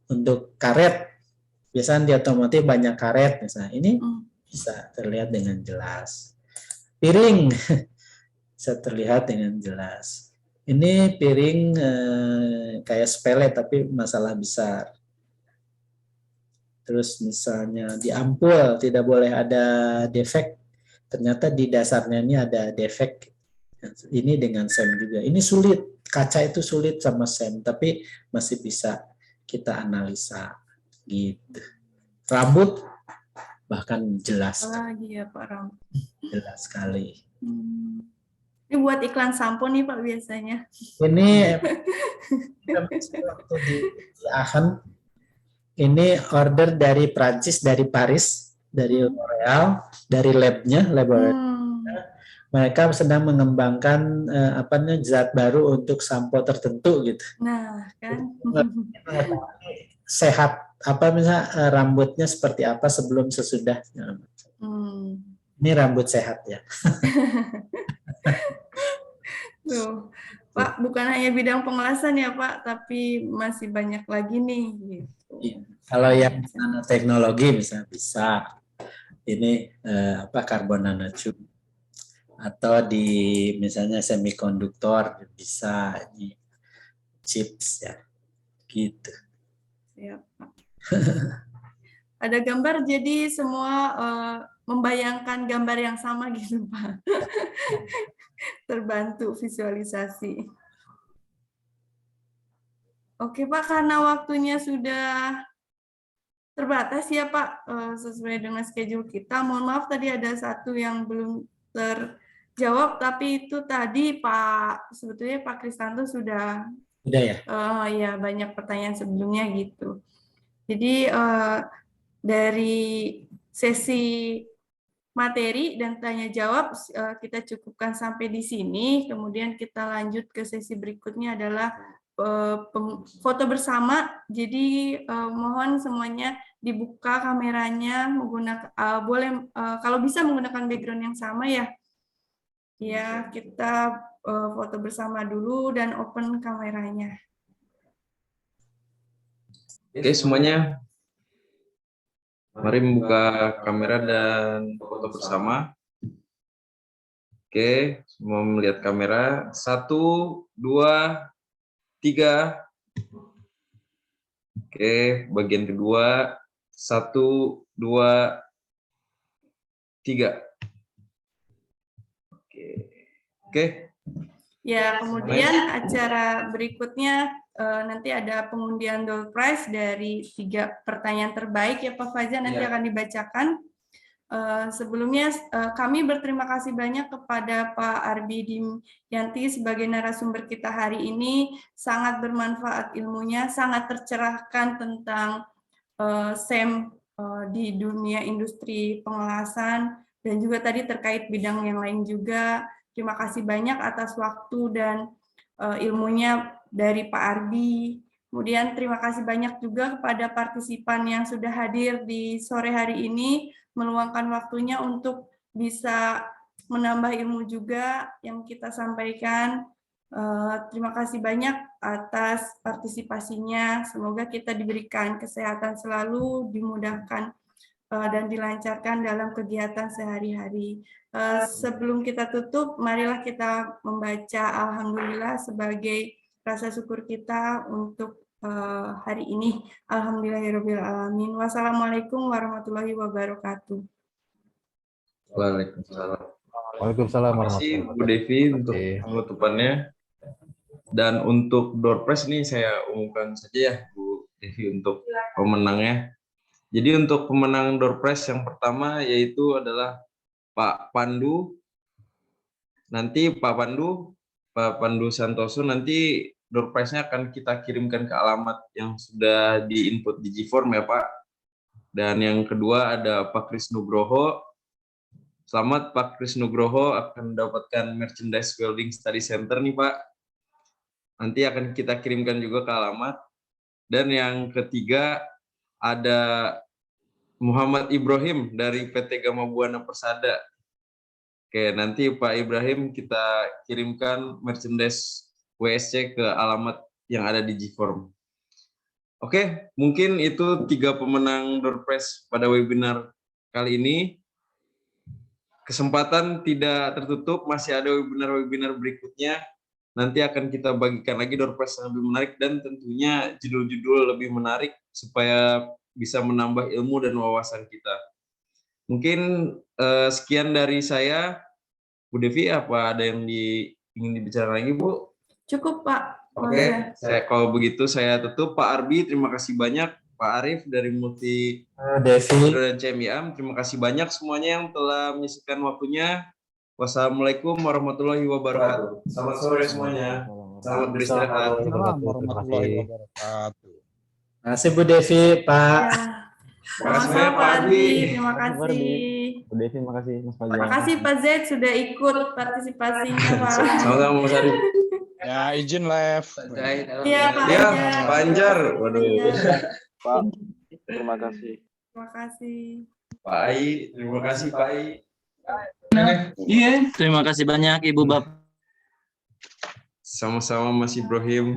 [SPEAKER 1] untuk karet. Biasanya di otomotif banyak karet misalnya. Ini bisa terlihat dengan jelas. Piring bisa terlihat dengan jelas. Ini piring kayak sepele tapi masalah besar. Terus misalnya di ampul tidak boleh ada defek. Ternyata di dasarnya ini ada defek. Ini dengan SEM juga. Ini sulit. Kaca itu sulit sama SEM, tapi masih bisa kita analisa. Gitu. Rambut bahkan jelas.
[SPEAKER 3] Lagi ya Pak rambut.
[SPEAKER 1] Jelas sekali.
[SPEAKER 3] Ini buat iklan sampo nih Pak biasanya.
[SPEAKER 1] Ini waktu di Aachen. Ini order dari Prancis, dari Paris, dari L'Oreal, dari lab-nya, mereka sedang mengembangkan zat baru untuk sampo tertentu gitu.
[SPEAKER 3] Nah, kan.
[SPEAKER 1] Sehat misalnya rambutnya seperti apa sebelum sesudah. Ini rambut sehat ya.
[SPEAKER 3] Tuh. Pak, bukan hanya bidang pengelasan ya Pak, tapi masih banyak lagi nih. Gitu.
[SPEAKER 1] Iya. Kalau yang nanoteknologi misalnya bisa. Ini karbon nanotube. Atau di misalnya semikonduktor bisa ini chips ya. Gitu.
[SPEAKER 3] Siap, Pak. Ada gambar jadi semua membayangkan gambar yang sama gitu Pak. Terbantu visualisasi. Oke Pak, karena waktunya sudah terbatas ya Pak, sesuai dengan schedule kita. Mohon maaf tadi ada satu yang belum jawab, tapi itu tadi sebetulnya Pak Kristanto sudah
[SPEAKER 1] Udah ya?
[SPEAKER 3] ya banyak pertanyaan sebelumnya gitu. Jadi dari sesi materi dan tanya jawab kita cukupkan sampai di sini. Kemudian kita lanjut ke sesi berikutnya adalah foto bersama. Jadi mohon semuanya dibuka kameranya, menggunakan boleh kalau bisa menggunakan background yang sama ya. Ya, kita foto bersama dulu dan open kameranya.
[SPEAKER 2] Oke, semuanya. Mari membuka kamera dan foto bersama. Oke, semua melihat kamera. 1, 2, 3. Oke, bagian kedua. 1, 2, 3. Oke.
[SPEAKER 3] Ya, kemudian acara berikutnya nanti ada pengundian door prize dari 3 pertanyaan terbaik ya Pak Fajar, nanti akan dibacakan. Sebelumnya kami berterima kasih banyak kepada Pak Arbi Dimyanti sebagai narasumber kita hari ini. Sangat bermanfaat ilmunya, sangat tercerahkan tentang SEM di dunia industri pengelasan dan juga tadi terkait bidang yang lain juga. Terima kasih banyak atas waktu dan ilmunya dari Pak Arbi. Kemudian terima kasih banyak juga kepada partisipan yang sudah hadir di sore hari ini, meluangkan waktunya untuk bisa menambah ilmu juga yang kita sampaikan. Terima kasih banyak atas partisipasinya. Semoga kita diberikan kesehatan selalu, dimudahkan dan dilancarkan dalam kegiatan sehari-hari. Sebelum kita tutup, marilah kita membaca Alhamdulillah sebagai rasa syukur kita untuk hari ini. Alhamdulillahirrahmanirrahim. Wassalamualaikum warahmatullahi wabarakatuh.
[SPEAKER 2] Waalaikumsalam.
[SPEAKER 9] Waalaikumsalam
[SPEAKER 2] Terima kasih Bu Devi untuk penutupannya. Dan untuk door prize ini saya umumkan saja ya Bu Devi untuk pemenangnya. Jadi untuk pemenang door prize yang pertama yaitu adalah Pak Pandu. Nanti Pak Pandu Santoso nanti door prize-nya akan kita kirimkan ke alamat yang sudah di-input di G-Form ya Pak. Dan yang kedua ada Pak Kris Nugroho. Selamat Pak Kris Nugroho akan mendapatkan merchandise Welding Study Center nih Pak. Nanti akan kita kirimkan juga ke alamat. Dan yang ketiga ada Muhammad Ibrahim dari PT Gama Buana Persada. Oke, nanti Pak Ibrahim kita kirimkan merchandise WSC ke alamat yang ada di G-Form. Oke, mungkin itu 3 pemenang door prize pada webinar kali ini. Kesempatan tidak tertutup, masih ada webinar-webinar berikutnya. Nanti akan kita bagikan lagi door prize yang lebih menarik dan tentunya judul-judul lebih menarik supaya bisa menambah ilmu dan wawasan kita. Mungkin sekian dari saya. Bu Devi, apa ada yang ingin dibicarakan lagi Bu?
[SPEAKER 3] Cukup Pak.
[SPEAKER 2] Oke, kalau begitu saya tutup. Pak Arbi, terima kasih banyak. Pak Arif dari Multi
[SPEAKER 1] Devi
[SPEAKER 2] dan CMIAM, terima kasih banyak semuanya yang telah menyisihkan waktunya. Wassalamualaikum warahmatullahi wabarakatuh. Selamat sore semuanya. Selamat beristirahat.
[SPEAKER 9] warahmatullahi wabarakatuh.
[SPEAKER 1] Terima kasih Bu Devi, Pak.
[SPEAKER 2] Terima kasih
[SPEAKER 3] Sama-sama Pak Arbi,
[SPEAKER 2] Arbi.
[SPEAKER 3] terima kasih.
[SPEAKER 9] Bu Devi, makasih Mas Fajar.
[SPEAKER 3] Terima kasih Pak Z sudah ikut partisipasinya Pak.
[SPEAKER 2] Sama-sama Mas Arif.
[SPEAKER 9] Ya, izin live.
[SPEAKER 3] Iya Pak
[SPEAKER 2] Ya,
[SPEAKER 3] Anjar.
[SPEAKER 2] Pak Anjar. Waduh.
[SPEAKER 9] Pak, terima kasih.
[SPEAKER 3] Terima kasih.
[SPEAKER 2] Pak Ai, terima kasih Pak Ai.
[SPEAKER 8] Iya, terima kasih banyak Ibu Bapak.
[SPEAKER 2] Sama-sama Mas Ibrahim.